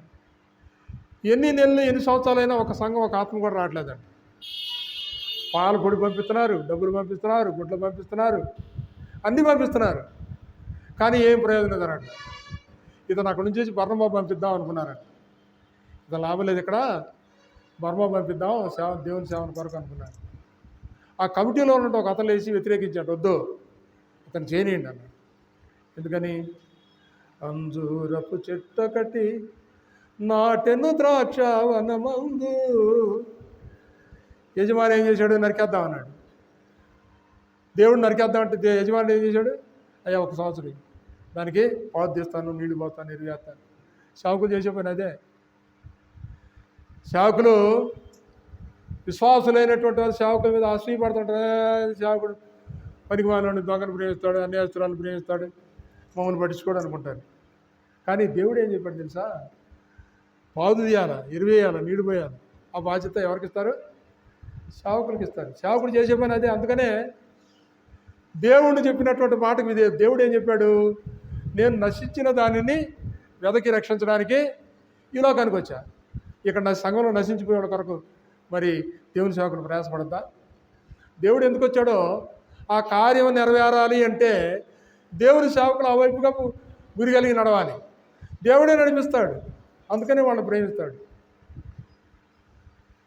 ఎన్ని నెలలు ఎన్ని సంవత్సరాలైనా ఒక సంఘం ఒక ఆత్మ కూడా రావట్లేదండి. పాల పొడి పంపిస్తున్నారు, డబ్బులు పంపిస్తున్నారు, గుడ్లు పంపిస్తున్నారు, అన్నీ పంపిస్తున్నారు, కానీ ఏం ప్రయోజనం జరగట్లేదు. ఇతను అక్కడి నుంచి బర్మా పంపిద్దాం అనుకున్నారండి. ఇతను లాభం లేదు, ఇక్కడ బర్మా పంపిద్దాం దేవుని సేవన కొరకు అనుకున్నాడు. ఆ కమిటీలో ఉన్నట్టు ఒక అతను లేచి వ్యతిరేకించాడు, వద్దు ఇతను చేయనియండి అన్నాడు. ఎందుకని? అంజూరపు చెట్టు కట్టి నాటెను ద్రాక్ష వనమందు. యజమాని ఏం చేశాడు? నరికేద్దాం అన్నాడు. దేవుడు నరికేద్దామంటే యజమాని ఏం చేశాడు? అయ్యా 1 సంవత్సరం దానికి పాదు తీస్తాను, నీళ్లు పోస్తాను, ఎరువేస్తాను. సేవకులు చేసే పని అదే. సేవకులు విశ్వాసులైనటువంటి వారు సేవకుల మీద ఆశ్రయపడుతుంటారు. సేవకుడు పనికి వాళ్ళని దొంగను ప్రేమిస్తాడు, అన్యాయస్తురాలను ప్రేమిస్తాడు, మమ్మల్ని పట్టించుకోడు అనుకుంటారు. కానీ దేవుడు ఏం చెప్పాడు తెలుసా? పాదు తీయాలి, ఎరువేయాలి, నీళ్ళు పోయాలి. ఆ బాధ్యత ఎవరికి ఇస్తారు? సేవకులకి ఇస్తారు. సేవకుడు చేసే పని అదే. అందుకనే దేవుడు చెప్పినటువంటి మాటకు ఇదే. దేవుడు ఏం చెప్పాడు? నేను నశించిన దానిని వెదకి రక్షించడానికి ఈ లోకానికి వచ్చా. ఇక్కడ నా సంఘంలో నశించిపోయే కొరకు మరి దేవుని సేవకులు ప్రయాసపడద్దా? దేవుడు ఎందుకు వచ్చాడో ఆ కార్యం నెరవేరాలి అంటే దేవుని సేవకులు ఆ వైపుగా గురి కలిగి నడవాలి. దేవుడే నడిపిస్తాడు, అందుకనే వాళ్ళని ప్రేమిస్తాడు.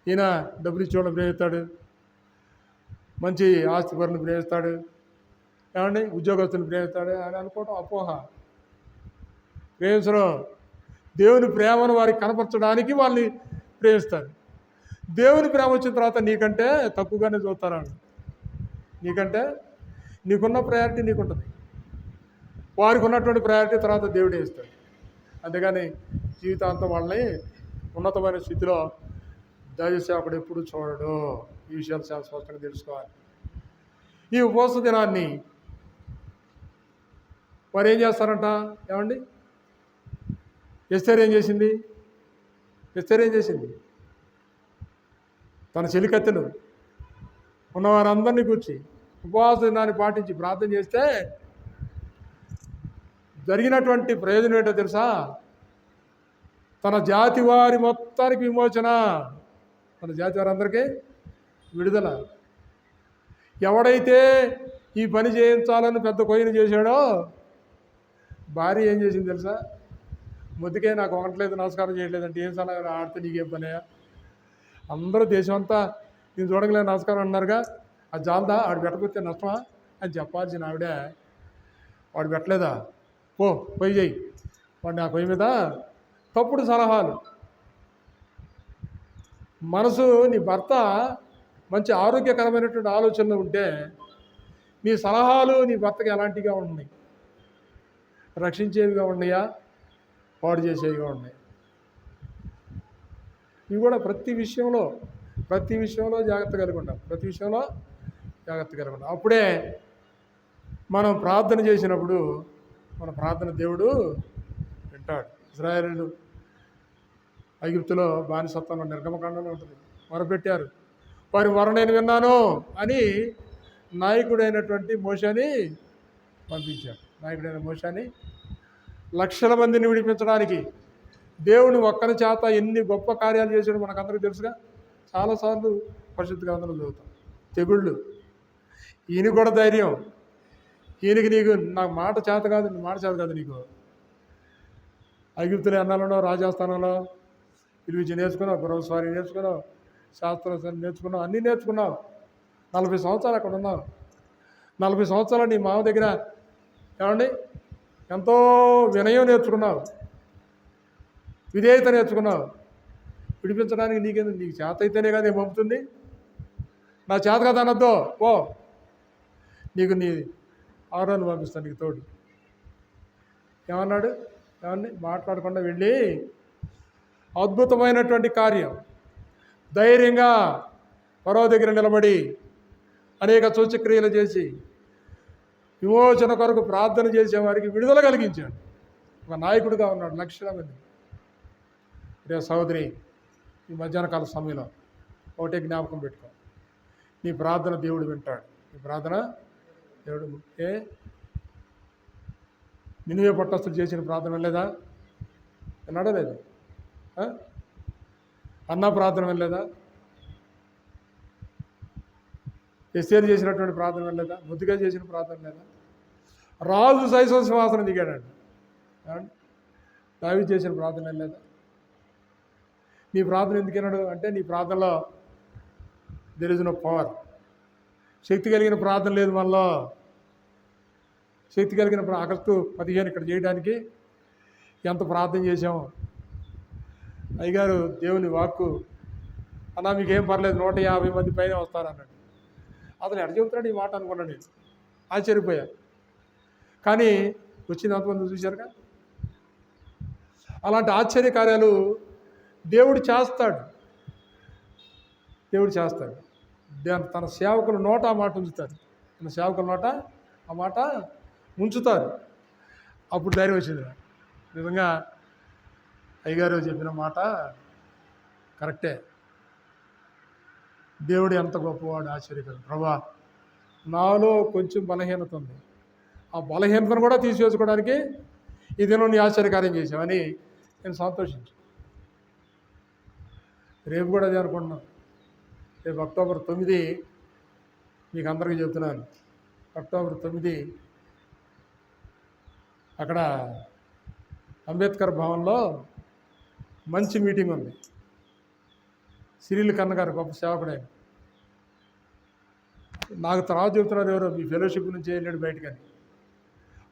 ఈయన డబ్బులు ఇచ్చేవాళ్ళని ప్రేమిస్తాడు, మంచి ఆస్తి పరులను ప్రేమిస్తాడు, ఏమండి ఉద్యోగస్తులను ప్రేమిస్తాడు అని అనుకోవడం అపోహ. ప్రేమించడం దేవుని ప్రేమను వారికి కనపరచడానికి వాళ్ళని ప్రేమిస్తారు. దేవుని ప్రేమ వచ్చిన తర్వాత నీకంటే తక్కువగానే చూస్తాను. నీకంటే నీకున్న ప్రయారిటీ నీకుంటుంది, వారికి ఉన్నటువంటి ప్రయారిటీ తర్వాత దేవుడే ఇస్తాడు. అంతేగాని జీవితాంతం వాళ్ళని ఉన్నతమైన స్థితిలో దైవసేవకుడు ఎప్పుడు చూడడు. ఈ విషయాలు చాలా స్పష్టంగా తెలుసుకోవాలి. ఈ ఉపవాస దినాన్ని వారు ఏం చేస్తారంట? ఏమండి? ఎస్తేరు ఏం చేసింది? తన చెలికత్తెలు ఉన్నవారందరినీ కూర్చి ఉపవాస దినాన్ని పాటించి ప్రార్థన చేస్తే జరిగినటువంటి ప్రయోజనం ఏంటో తెలుసా? తన జాతి వారి మొత్తానికి విమోచన, తన జాతి వారందరికీ విడుదల. ఎవడైతే ఈ పని చేయించాలని పెద్ద కొయ్యను చేశాడో భార్య ఏం చేసింది తెలుసా? ముద్దుకే నాకు వంటలేదు, నమస్కారం చేయట్లేదంటే ఏం సలహా ఆడితే నీకేం పనయా? అందరూ దేశం అంతా నేను చూడగలే నమస్కారం అన్నారుగా, అది జాలదా ఆడు పెట్టకపోతే నష్టమా అని చెప్పాల్సిన ఆవిడ వాడు పెట్టలేదా, పొయ్యి చేయి. వాడు నా పొయ్యి మీద తప్పుడు సలహాలు. మనసు నీ భర్త మంచి ఆరోగ్యకరమైనటువంటి ఆలోచనలు ఉంటే నీ సలహాలు నీ భర్తకి ఎలాంటిగా ఉన్నాయి? రక్షించేవిగా ఉన్నాయా, పాడు చేసేవిగా ఉన్నాయి? ఇవి కూడా ప్రతి విషయంలో జాగ్రత్త కలిగి ఉంటాం. ప్రతి విషయంలో జాగ్రత్త కలిగి ఉంటాం. అప్పుడే మనం ప్రార్థన చేసినప్పుడు మన ప్రార్థన దేవుడు వింటాడు. ఇశ్రాయేలీయులు ఐగుప్తులో బానిసత్వంలో నిర్గమకాండంలో ఉంటుంది. మొరపెట్టారు, వారి మొర నేను విన్నాను అని నాయకుడైనటువంటి మోషేని పంపించాడు. నాయకుడైన మోషేని లక్షల మందిని విడిపించడానికి దేవుని ఒక్కరి చేత ఎన్ని గొప్ప కార్యాలు చేశాడో మనకందరికీ తెలుసుగా. చాలాసార్లు పరిశుద్ధ గ్రంథంలో చదువుతాం. తెగుళ్ళు, ఈయన కూడా ధైర్యం, ఈయనకి నీకు నాకు మాట చేత కాదు నీకు. ఐగుప్తులు ఎన్నాళ్ళలో రాజస్థానంలో పిలిచి నేర్చుకున్నావు, గుర్రస్వారీ నేర్చుకున్నావు, శాస్త్రం నేర్చుకున్నావు, అన్నీ నేర్చుకున్నావు. 40 సంవత్సరాలు అక్కడ ఉన్నావు. 40 సంవత్సరాలు నీ మామ దగ్గర ఏమండి ఎంతో వినయం నేర్చుకున్నావు, విధేయత నేర్చుకున్నావు. విడిపించడానికి నీకు చేత అయితేనే కదా ఏం పంపుతుంది. నా చేత కదా అనొద్దు, నీకు నీ ఆరోని పంపిస్తాను నీకు తోడు. ఏమన్నాడు? ఏమన్నా మాట్లాడకుండా వెళ్ళి అద్భుతమైనటువంటి కార్యం, ధైర్యంగా ఫరో దగ్గర నిలబడి అనేక సూచక్రియలు చేసి విమోచన కొరకు ప్రార్థన చేసేవారికి విడుదల కలిగించాడు. ఒక నాయకుడిగా ఉన్నాడు. లక్షల మంది. రే సహోదరి, ఈ మధ్యాహ్న కాల సమయంలో ఒకటే జ్ఞాపకం పెట్టుకో, నీ ప్రార్థన దేవుడు వింటాడు. నీ ప్రార్థన దేవుడు నినివే పట్టణస్థులు చేసిన ప్రార్థన వినలేదా? విన్నాడా లేదా? అన్న ప్రార్థన వినలేదా? ఎస్తేరు చేసినటువంటి ప్రార్థన వినలేదా? ముద్దుగా చేసిన ప్రార్థన లేదా? రాజు సైసో సింహాసనం దిగాడండి. దావీదు చేసిన ప్రార్థన వినలేదా? నీ ప్రార్థన ఎందుకన్నాడు అంటే నీ ప్రార్థనలో దెర్ ఇస్ నో పవర్. శక్తి కలిగిన ప్రార్థన లేదు మనలో. శక్తి కలిగిన ఆగస్టు 15 ఇక్కడ చేయడానికి ఎంత ప్రార్థన చేసాం. అయ్యగారు దేవుని వాక్కు అన్నా మీకేం పర్లేదు 150 మంది పైన వస్తారన్నాడు. అతను ఎక్కడ చెబుతున్నాడు ఈ మాట అనుకున్నాను. నేను ఆశ్చర్యపోయా. కానీ వచ్చింది అంతమంది చూశారుగా. అలాంటి ఆశ్చర్య కార్యాలు దేవుడు చేస్తాడు. తన సేవకుల నోట ఆ మాట ఉంచుతారు. తన సేవకుల నోట ఆ మాట ఉంచుతారు. అప్పుడు ధైర్యం వచ్చింది. నిజంగా అయ్యగారు చెప్పిన మాట కరెక్టే. దేవుడు ఎంత గొప్పవాడు, ఆశ్చర్యకరం. ప్రభా, నాలో కొంచెం బలహీనత ఉంది, ఆ బలహీనతను కూడా తీసివేసుకోవడానికి ఈ దినం నీ ఆశ్చర్యకార్యం చేసావని నేను సంతోషించాను. రేపు కూడా అదే అనుకుంటున్నాను. రేపు అక్టోబర్ 9 మీకు అందరికీ చెబుతున్నాను. అక్టోబర్ 9 అక్కడ అంబేద్కర్ భవన్లో మంచి మీటింగ్ ఉంది. సిరిల్ కన్న గారు గొప్ప సేవకుడు ఆయన. నాకు తర్వాత చెబుతున్నారు ఎవరో మీ ఫెలోషిప్ నుంచి వెళ్ళాడు బయటకని.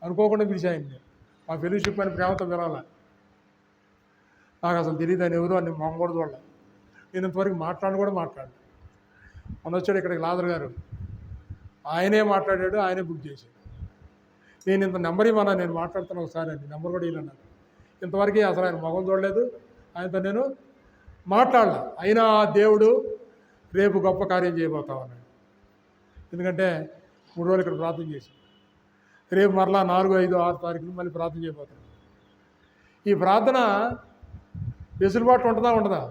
అనుకోకుండా పిలిచాయండి. మా ఫెలోషిప్ అని ప్రేమతో పిలవాల. నాకు అసలు తెలియదు ఆయన ఎవరు అని మొహం కూడా చూడాలి. నేను ఇంతవరకు మాట్లాడు. మొన్న వచ్చాడు ఇక్కడికి లాదర్ గారు, ఆయనే మాట్లాడాడు, ఆయనే బుక్ చేశాడు. నేను ఇంత నెంబర్ ఇవ్వనా, నేను మాట్లాడుతాను ఒకసారి అని నెంబర్ కూడా ఇవ్వను. ఇంతవరకు అసలు ఆయన మొహం చూడలేదు, ఆయనతో నేను మాట్లాడలే. అయినా దేవుడు రేపు గొప్ప కార్యం చేయబోతా ఉన్నాడు. ఎందుకంటే 3 రోజులు ఇక్కడ ప్రార్థన చేసి రేపు మరలా 4, 5, 6 తారీఖులు మళ్ళీ ప్రార్థన చేయబోతాడు. ఈ ప్రార్థన వెసులుబాటు ఉండదా?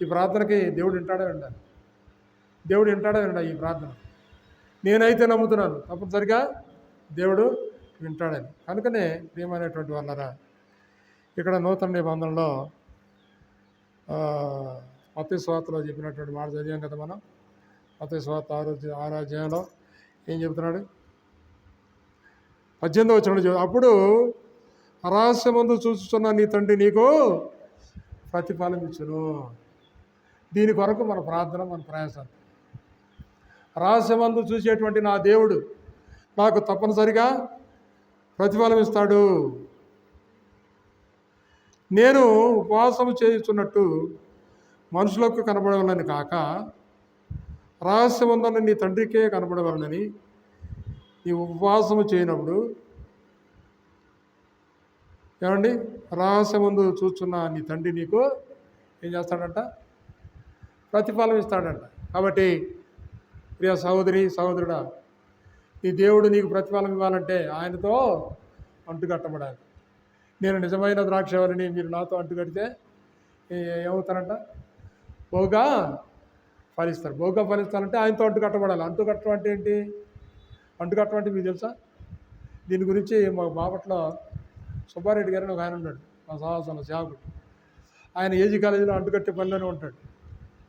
ఈ ప్రార్థనకి దేవుడు వింటాడా విండా ఈ ప్రార్థన? నేనైతే నమ్ముతున్నాను తప్పనిసరిగా దేవుడు వింటాడని. కనుకనే ప్రియమైనటువంటి వాళ్ళరా, ఇక్కడ నూతన నిబంధనలో మత్తయి సువార్తలో చెప్పినటువంటి మాట చదివాం కదా మనం. మత్తయి సువార్త 6వ అధ్యాయంలో ఏం చెబుతున్నాడు? 18వ వచనంలో అప్పుడు రహస్యమందు చూస్తున్న నీ తండ్రి నీకు ప్రతిఫలం ఇచ్చును. దీని కొరకు మన ప్రార్థన, మన ప్రయాసం. రహస్యమందు చూసేటువంటి నా దేవుడు నాకు తప్పనిసరిగా ప్రతిఫలం ఇస్తాడు. నేను ఉపవాసం చేయుచున్నట్టు మనుషులకు కనబడవలని కాక రహస్యమందున్న నీ తండ్రికే కనబడవలనని నీ ఉపవాసము చేయనప్పుడు, ఏమండి, రహస్యమందు చూస్తున్న నీ తండ్రి నీకు ఏం చేస్తాడంట? ప్రతిఫలం ఇస్తాడంట. కాబట్టి ప్రియ సహోదరి సహోదరుడా, నీ దేవుడు నీకు ప్రతిఫలం ఇవ్వాలంటే ఆయనతో అంటుకట్టబడాలి. నేను నిజమైన ద్రాక్షవల్లిని, మీరు నాతో అంటుకడితే ఏమవుతారంట? బహుగా ఫలిస్తారు. బహుగా ఫలిస్తారంటే ఆయనతో అంటుకట్టబడాలి. అంటుకట్టడం అంటే ఏంటి? అంటుకట్టడం అంటే మీకు తెలుసా? దీని గురించి మా బాపట్ల సుబ్బారెడ్డి గారిని ఒక ఆయన ఉన్నాడు, మా సహవాసంలో సేవకుడు. ఆయన ఏజీ కాలేజీలో అంటుకట్టే పనిలోనే ఉంటాడు,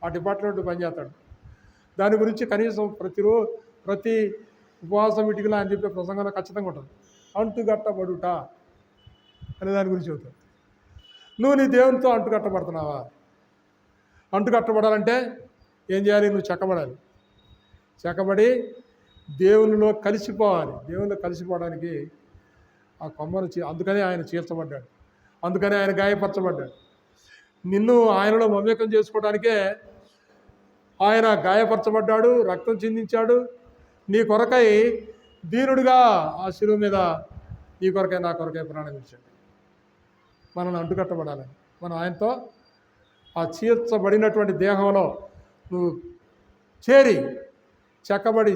ఆ డిపార్ట్మెంట్లో పనిచేస్తాడు. దాని గురించి కనీసం ప్రతి ఉపవాసం మీటింగ్లో ఆయన చెప్పే ప్రసంగంలో ఖచ్చితంగా ఉంటుంది, అంటుకట్టబడుట అనే దాని గురించి చెబుతాడు. నువ్వు నీ దేవునితో అంటుకట్టబడుతున్నావా? అంటుకట్టబడాలంటే ఏం చేయాలి? నువ్వు చెక్కబడాలి. చెక్కబడి దేవునిలో కలిసిపోవాలి. దేవునిలో కలిసిపోవడానికి ఆ కొమ్మను అందుకనే ఆయన చీల్చబడ్డాడు, అందుకనే ఆయన గాయపరచబడ్డాడు. నిన్ను ఆయనలో మమేకం చేసుకోవడానికే ఆయన గాయపరచబడ్డాడు, రక్తం చిందించాడు. నీ కొరకై దీనుడుగా ఆ శిలువ మీద నీ కొరకై నా కొరకై ప్రాణం ఇచ్చాడు. మనల్ని అంటుకట్టబడాలని, మనం ఆయనతో ఆ చీల్చబడినటువంటి దేహంలో నువ్వు చెక్కబడి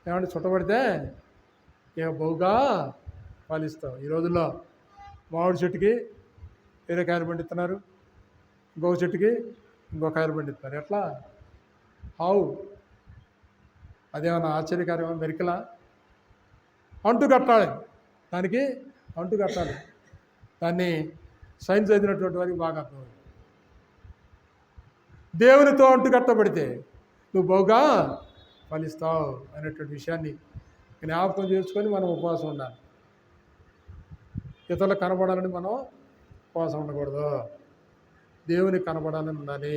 ఏమంటే చుట్టబడితే ఇక బహుగా ఫలిస్తావు. ఈ రోజుల్లో మామిడి చెట్టుకి వేరే కాయలు పండిస్తున్నారు, ఇంకొక చెట్టుకి ఇంకో కాయలు పండిస్తున్నారు. ఎట్లా? హావు అదేమన్నా ఆశ్చర్యకార్యమా? మెరికలా? అంటుకట్టాలి, దానికి అంటుకట్టాలి. దాన్ని సైన్స్ చదివినటువంటి వారికి బాగా అర్థమవుతుంది. దేవునితో అంటుకట్టబడితే నువ్వు బహుగా ఫలిస్తావు అనేటువంటి విషయాన్ని జ్ఞాపకం చేసుకొని మనం ఉపవాసం ఉండాలి. ఇతరులకు కనబడాలని మనం ఉపవాసం ఉండకూడదు, దేవునికి కనబడాలని ఉండాలి.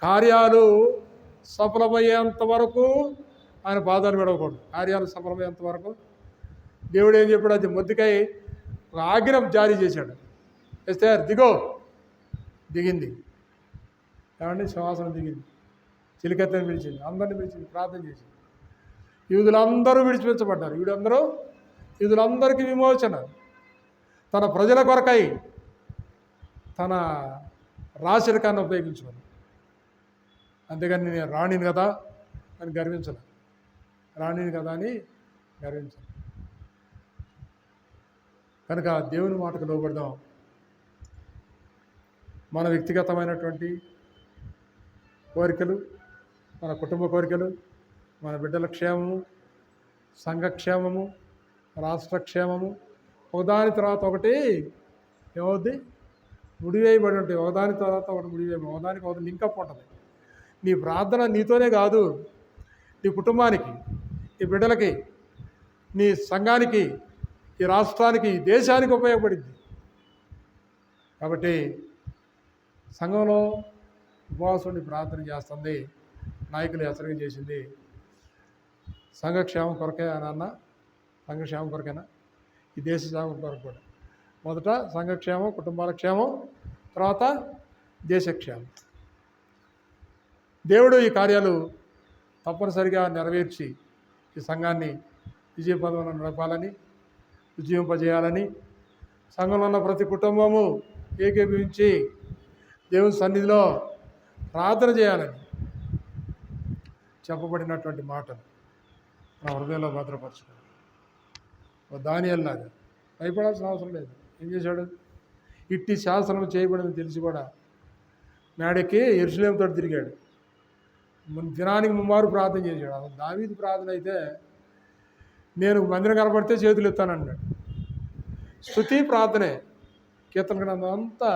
కార్యాలు సఫలమయ్యేంత వరకు ఆయన పాదాలు విడవకూడదు. కార్యాలు సఫలమయ్యేంత వరకు దేవుడు ఏం చెప్పాడు? అది మొద్దుకై ఒక ఆజ్ఞ జారీ చేశాడు. ఎస్తేర్ దిగింది. ఏమండి? శ్వాసను దిగింది, చిలికెత్తని పిలిచింది, అందరిని పిలిచింది, ప్రార్థన చేసింది. యూదులందరూ విడిచిపెట్టబడ్డారు. యూదులందరికీ విమోచన తన ప్రజల కొరకై తన రాశరికాన్ని ఉపయోగించుకుంది. అంతేగాని నేను రాణిని కదా అని గర్వించను, కనుక దేవుని మాటకు లోబడదాం. మన వ్యక్తిగతమైనటువంటి కోరికలు, మన కుటుంబ కోరికలు, మన బిడ్డల క్షేమము, సంఘక్షేమము, రాష్ట్ర క్షేమము ఒకదాని తర్వాత ఒకటి ఏమవుద్ది? ముడివేయబడి ఉంటాయి. ఒకదాని తర్వాత ఒకటి ముడివేయబడి, ఒకదానికి ఒకటి లింకప్ ఉంటుంది. నీ ప్రార్థన నీతోనే కాదు, నీ కుటుంబానికి, నీ బిడ్డలకి, నీ సంఘానికి, ఈ రాష్ట్రానికి, దేశానికి ఉపయోగపడింది. కాబట్టి సంఘంలో ఉపవాసం ప్రార్థన చేస్తుంది, నాయకులు హెచ్చరిక చేసింది. సంఘక్షేమం కొరకే అన్న, సంఘక్షేమం కొరకేనా? ఈ దేశ క్షేమం కొరకు కూడా. మొదట సంఘక్షేమం, కుటుంబాల క్షేమం, తర్వాత దేశక్షేమం. దేవుడు ఈ కార్యాలు తప్పనిసరిగా నెరవేర్చి ఈ సంఘాన్ని విజయపదంలో నడపాలని, విజయింపజేయాలని, సంఘంలో ఉన్న ప్రతి కుటుంబము ఏకీభవించి దేవుని సన్నిధిలో ప్రార్థన చేయాలని చెప్పబడినటువంటి మాటలు నా హృదయంలో భద్రపరచుకోవాలి. దానియేలులాగా భయపడాల్సిన అవసరం లేదు. ఏం చేశాడు? ఇట్టి శాసనం చేయబడిందని తెలిసి కూడా మేడకి యెరూషలేముతో తిరిగాడు. దినానికి 3 మారు ప్రార్థన చేశాడు. అసలు దావీదు ప్రార్థన అయితే నేను మందిరం కనబడితే చేతులు ఎత్తానన్నాడు. స్తుతి ప్రార్థనే. కీర్తన గ్రంథం అంతా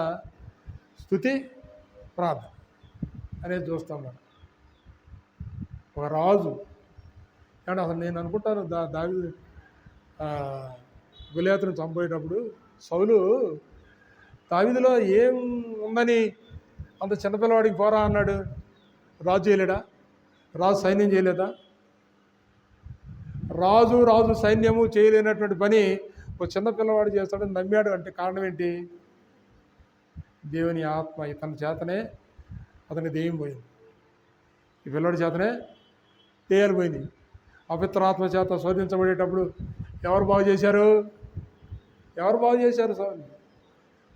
స్తుతి ప్రార్థన అనేది చూస్తాం మనం. ఒక రాజు అంటే అసలు నేను అనుకుంటాను దావీదు గొలియాతును చంపేటప్పుడు సౌలు దావీదులో ఏం ఉందని అంత చిన్నపిల్లవాడికి పోరా అన్నాడు? రాజు చేయలేడా? రాజు సైన్యం చేయలేదా? రాజు సైన్యము చేయలేనటువంటి పని ఒక చిన్న పిల్లవాడు చేస్తాడని నమ్మాడు అంటే కారణం ఏంటి? దేవుని ఆత్మ ఇతని చేతనే అతని దెయ్యం పోయింది. ఈ పిల్లవాడి చేతనే దెయ్యాలు పోయింది. అపవిత్రాత్మ చేత శోధించబడేటప్పుడు ఎవరు బాగు చేశారు?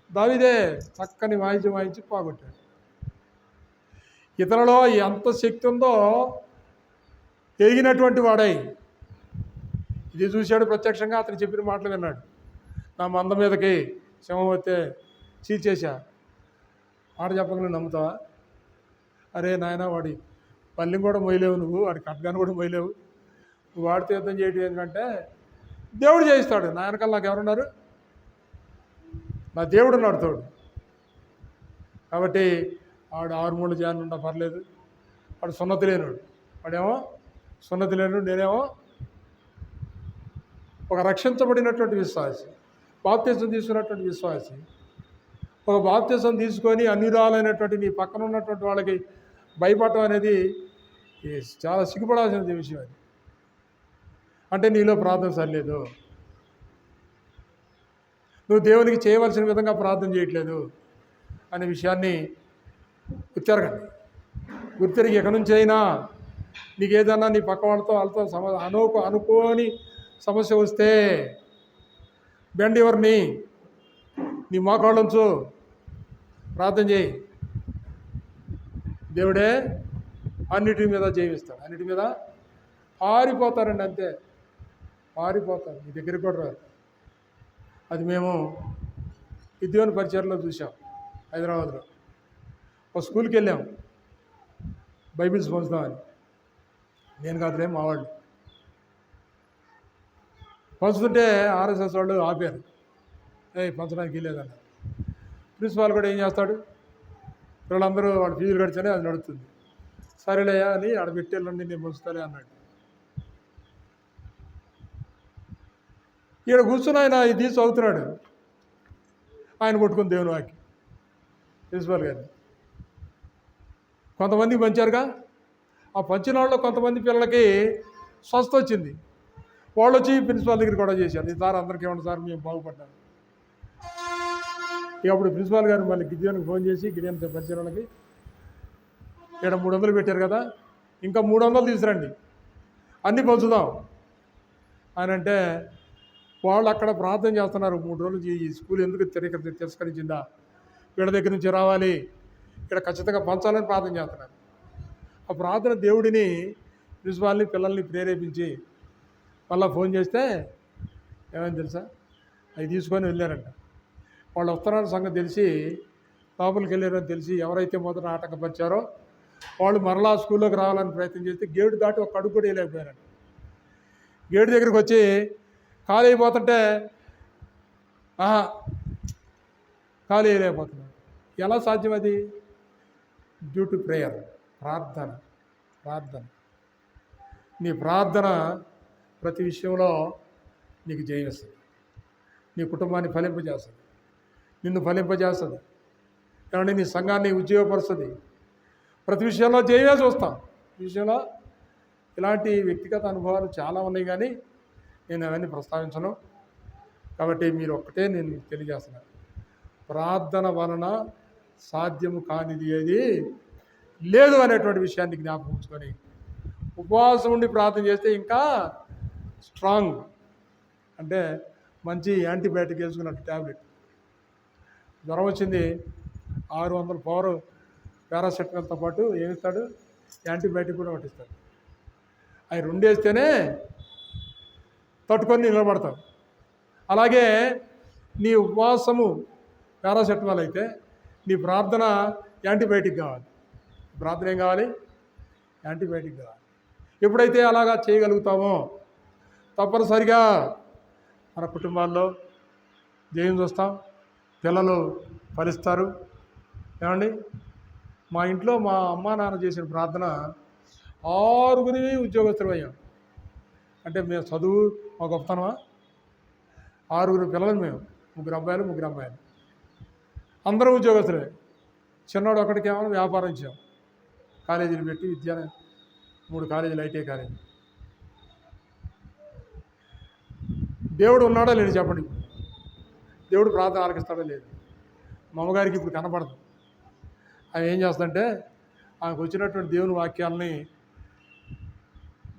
దావీదే చక్కని వాయిద్యం వాయించి పోగొట్టాడు. ఇతరులో ఎంత శక్తి ఉందో ఎరిగినటువంటి వాడై ఇది చూశాడు ప్రత్యక్షంగా. అతను చెప్పిన మాటలు విన్నాడు. నా మంద మీదకి సింహం వస్తే చీల్చేశా. మాట చెప్పకుండా నమ్ముతావా? అరే నాయన, వాడి పల్లెం కూడా మొయ్యలేవు, నువ్వు వాడి కట్గాను కూడా మొయ్యలేవు, నువ్వు వాడితో యుద్ధం చేయటం ఏంటంటే దేవుడు చేయిస్తాడు. నా వెనకాల నాకు ఎవరున్నారు? నా దేవుడు ఉన్నాడు తోడు. కాబట్టి వాడు 6 జాన్ ఉన్నా పర్లేదు. వాడు సున్నతి లేనుడు, వాడేమో సున్నతి లేనుడు, నేనేమో ఒక రక్షించబడినటువంటి విశ్వాసి, బాప్తిసం తీసుకున్నటువంటి విశ్వాసి. ఒక బాప్తిసం తీసుకొని అన్యురాలైనటువంటి నీ పక్కన ఉన్నటువంటి వాళ్ళకి భయపడటం అనేది చాలా సిగ్గుపడాల్సిన విషయం. అది అంటే నీలో ప్రార్థన సరిలేదు, నువ్వు దేవునికి చేయవలసిన విధంగా ప్రార్థన చేయట్లేదు అనే విషయాన్ని గుర్తెరిగి ఎక్కడి నుంచి అయినా నీకు ఏదన్నా నీ పక్క వాళ్ళతో అనుకోని సమస్య వస్తే బెండ్ ఎవరిని నీ మోకాళ్ళంచు ప్రార్థన చేయి. దేవుడే అన్నిటి మీద జీవిస్తాడు. అన్నిటి మీద పారిపోతారండి, అంతే పారిపోతారు, మీ దగ్గరికి కూడా రారు. అది మేము విద్యావని పరిచయంలో చూసాం. హైదరాబాద్లో ఒక స్కూల్కి వెళ్ళాం బైబిల్స్ పంచుదామని. నేను కాదులే, మా వాళ్ళు పంచుతుంటే ఆర్ఎస్ఎస్ వాళ్ళు ఆపారు. పంచడానికి వెళ్ళేదన్న ప్రిన్సిపాల్ కూడా ఏం చేస్తాడు? వీళ్ళందరూ వాడు ఫీజులు కడితేనే అది నడుస్తుంది. సరేలేయా అని ఆడ పెట్టేళ్ళండి, నేను పంచుతానే అన్నాడు. ఈడ కూర్చుని ఆయన ఇది చదువుతున్నాడు, ఆయన పట్టుకుని దేవుని వాక్యం ప్రిన్సిపాల్ గారు. కొంతమందికి పంచారుగా, ఆ పంచిన వాళ్ళు కొంతమంది పిల్లలకి స్వస్థ వచ్చింది. వాళ్ళు వచ్చి ప్రిన్సిపాల్ దగ్గర కూడా చేశారు, ఈ సార్ అందరికీ ఏమన్నా సార్ మేము బాగుపడ్డాను. ఇక అప్పుడు ప్రిన్సిపాల్ గారు మళ్ళీ గిద్యోనికి ఫోన్ చేసి, గిద్యోన్ పంచిన వాళ్ళకి ఇక్కడ 300 పెట్టారు కదా, ఇంకా 300 తీసురండి, అన్నీ పంచుదాం అని అంటే, వాళ్ళు అక్కడ ప్రార్థన చేస్తున్నారు 3 రోజులు. ఈ స్కూల్ ఎందుకు తిరస్కరించిందా, వీళ్ళ దగ్గర నుంచి రావాలి, ఇక్కడ ఖచ్చితంగా పంచాలని ప్రార్థన చేస్తున్నారు. ఆ ప్రార్థన దేవుడిని, ప్రిన్సిపాల్ని, పిల్లల్ని ప్రేరేపించి మళ్ళీ ఫోన్ చేస్తే ఏమైంది తెలుసా, అవి తీసుకొని వెళ్ళారంట. వాళ్ళు వస్తున్న సంగతి తెలిసి లోపలికి వెళ్ళారని తెలిసి ఎవరైతే మొదట ఆటంకపరిచారో వాళ్ళు మరలా స్కూల్లోకి రావాలని ప్రయత్నం చేస్తే గేటు దాటి ఒక అడుగు కూడా వేయలేకపోయారంట. గేటు దగ్గరికి వచ్చి ఖాళీ అయిపోతుంటే ఖాళీ వేయలేకపోతున్నారు. ఎలా సాధ్యం అది? డ్యూ టు ప్రేయర్, ప్రార్థన. నీ ప్రార్థన ప్రతి విషయంలో నీకు జయిస్తుంది, నీ కుటుంబాన్ని ఫలింపజేస్తుంది, నిన్ను ఫలింపజేస్తుంది, ఏమంటే నీ సంఘాన్ని ఉద్యోగపరుస్తుంది. ప్రతి విషయంలో జయమే చూస్తాం. ఈ విషయంలో ఇలాంటి వ్యక్తిగత అనుభవాలు చాలా ఉన్నాయి, కానీ నేను అవన్నీ ప్రస్తావించను. కాబట్టి మీరు ఒక్కటే నేను తెలియజేస్తున్నాను, ప్రార్థన వలన సాధ్యము కానిది ఏది లేదు అనేటువంటి విషయాన్ని జ్ఞాపకం ఉంచుకొని ఉపవాసం ఉండి ప్రార్థన చేస్తే ఇంకా స్ట్రాంగ్, అంటే మంచి యాంటీబయాటిక్ వేసుకున్నట్టు ట్యాబ్లెట్. జ్వరం వచ్చింది, 600 పవర్ పారాసెటమాల్తో పాటు ఏమిస్తాడు, యాంటీబయాటిక్ కూడా పట్టిస్తాడు. అవి 2 వేస్తేనే తట్టుకొని నిలబడతాం. అలాగే నీ ఉపవాసము పారాసెటమాల్ అయితే నీ ప్రార్థన యాంటీబయాటిక్ కావాలి. ప్రార్థన ఏం కావాలి? యాంటీబయాటిక్ కావాలి. ఎప్పుడైతే అలాగా చేయగలుగుతామో తప్పనిసరిగా మన కుటుంబాల్లో జయం చూస్తాం, పిల్లలు ఫలిస్తారు. ఏమండి, మా ఇంట్లో మా అమ్మా నాన్న చేసిన ప్రార్థన 6 ఉద్యోగస్తులు అయ్యాం. అంటే మేము చదువు మా గొప్పతనమా? 6 పిల్లలు మేము, 3 అబ్బాయిలు 3 అమ్మాయిలు. అందరూ ఉద్యోగస్తులే. చిన్నవాడు ఒకటికి ఏమో వ్యాపారం ఇచ్చాం, కాలేజీలు పెట్టి 3 కాలేజీలు, ఐటీ కాలేజీ. దేవుడు ఉన్నాడో లేడు చెప్పండి. దేవుడు ప్రార్థన ఆలకిస్తాడో లేదు. మా అమ్మగారికి ఇప్పుడు కనపడదు. ఆమె ఏం చేస్తుందంటే ఆమెకు వచ్చినటువంటి దేవుని వాక్యాలని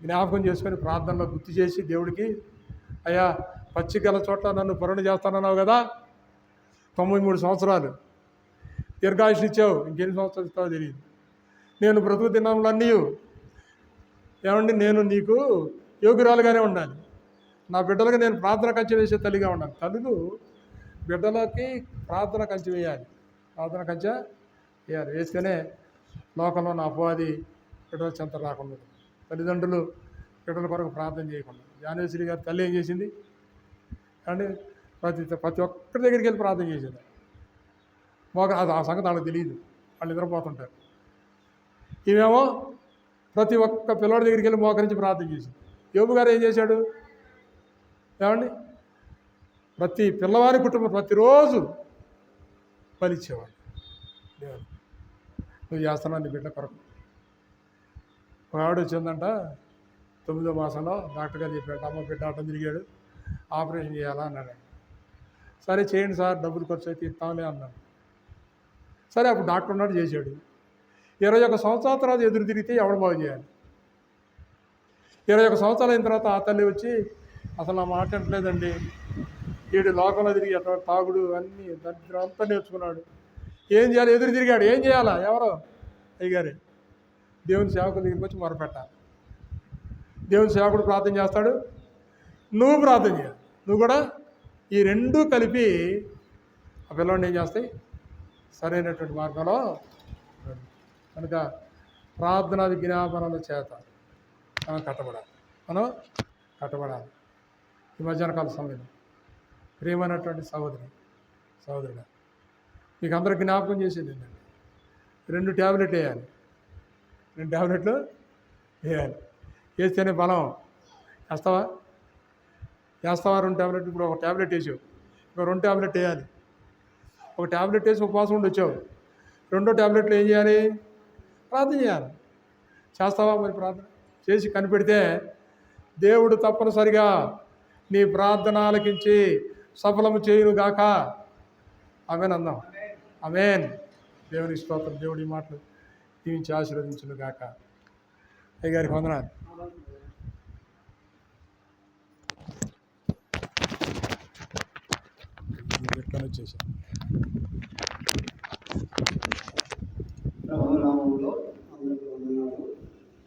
జ్ఞాపకం చేసుకొని ప్రార్థనలో గుర్తు చేసి దేవుడికి, అయ్యా పచ్చి గల చోట్ల నన్ను పరుణ చేస్తానన్నావు కదా, 93 సంవత్సరాలు దీర్ఘాయుష్ ఇచ్చావు, ఇంకెన్ని సంవత్సరాలు ఇస్తావో తెలియదు. నేను బ్రతుకు దినాలన్నీ ఏమండి నేను నీకు యోగ్యురాలుగానే ఉండాలి. నా బిడ్డలకు నేను ప్రార్థన కంచె వేసే తల్లిగా ఉండాలి. తల్లులు బిడ్డలకి ప్రార్థన కంచె వేయాలి. ప్రార్థన కంచె వేయాలి. వేస్తేనే లోకంలో నా అపవాది బిడ్డల చెంత రాకుండా, తల్లిదండ్రులు బిడ్డల కొరకు ప్రార్థన చేయకుండా. జ్ఞానేశ్వరి గారి తల్లి ఏం చేసింది అంటే ప్రతి ఒక్కరి దగ్గరికి వెళ్ళి ప్రార్థన చేసేది. అది ఆ సంగతి వాళ్ళకి తెలియదు, వాళ్ళు నిద్రపోతుంటారు. ఈమెమో ప్రతి ఒక్క పిల్లవాడి దగ్గరికి వెళ్ళి మోకరించి ప్రార్థన చేసింది. యోబు గారు ఏం చేశాడు ఏమండి, ప్రతి పిల్లవారి కుటుంబం ప్రతిరోజు బలిచ్చేవాడు. దేవుడు నువ్వు చేస్తున్నావు నీ బిడ్డ కొరకు. ఒక ఆవిడ వచ్చిందంట 9వ మాసంలో, డాక్టర్ గారు చెప్పాడు అమ్మ బిడ్డ ఆటం తిరిగాడు, ఆపరేషన్ చేయాలా అన్నాడు. సరే చేయండి సార్, డబ్బులు ఖర్చు అయితే ఇస్తాంలే అన్నాడు. సరే అప్పుడు డాక్టర్ ఉన్నాడు, చేశాడు. 21 సంవత్సరాల తర్వాత ఎదురు తిరిగితే ఎవడు బాగు చేయాలి? 21 సంవత్సరాలు అయిన తర్వాత ఆ తల్లి వచ్చి, అసలు నా మాట అంటలేదండి, వీడు లోకంలో తిరిగి అట్లా తాగుడు అన్నీ దరిద్రం అంతా నేర్చుకున్నాడు, ఏం చేయాలి? ఎదురు తిరిగాడు, ఏం చేయాలా? ఎవరో అయ్యగారే. దేవుని సేవకుల దగ్గరికి వచ్చి మొరపెట్టాలి. దేవుని సేవకుడు ప్రార్థన చేస్తాడు, నువ్వు ప్రార్థన చేయాలి. నువ్వు కూడా ఈ రెండూ కలిపి ఆ పిల్లవాడిని ఏం చేస్తాయి? సరైనటువంటి మార్గంలో. కనుక ప్రార్థనా విజ్ఞాపనల చేత మనం కట్టబడాలి. ఈ మధ్యాహ్న కాల సమయంలో ప్రియమైనటువంటి సహోదరుడు మీకు అందరూ జ్ఞాపకం చేసేది ఏంటంటే 2 ట్యాబ్లెట్ వేయాలి. 2 ట్యాబ్లెట్లు వేయాలి. వేస్తేనే బలం. వేస్తావా 2 ట్యాబ్లెట్? ఇప్పుడు ఒక ట్యాబ్లెట్ వేసావు, ఇంకా 2 ట్యాబ్లెట్ వేయాలి. ఒక ట్యాబ్లెట్ వేసి ఉపవాసం ఉండి వచ్చావు, 2వ ట్యాబ్లెట్లు ఏం చేయాలి? ప్రార్థన చేయాలి. చేస్తావా మరి? ప్రార్థన చేసి కనిపెడితే దేవుడు తప్పనిసరిగా నీ ప్రార్థన ఆలకించి సఫలము చేయును గాక. ఆమేన్ అందాం. ఆమేన్. దేవుని స్తోత్రం. దేవుడి మాటలు దీవించి ఆశీర్వదించును గాక. అయ్యగారికి వందనాలు. వచ్చేసాను.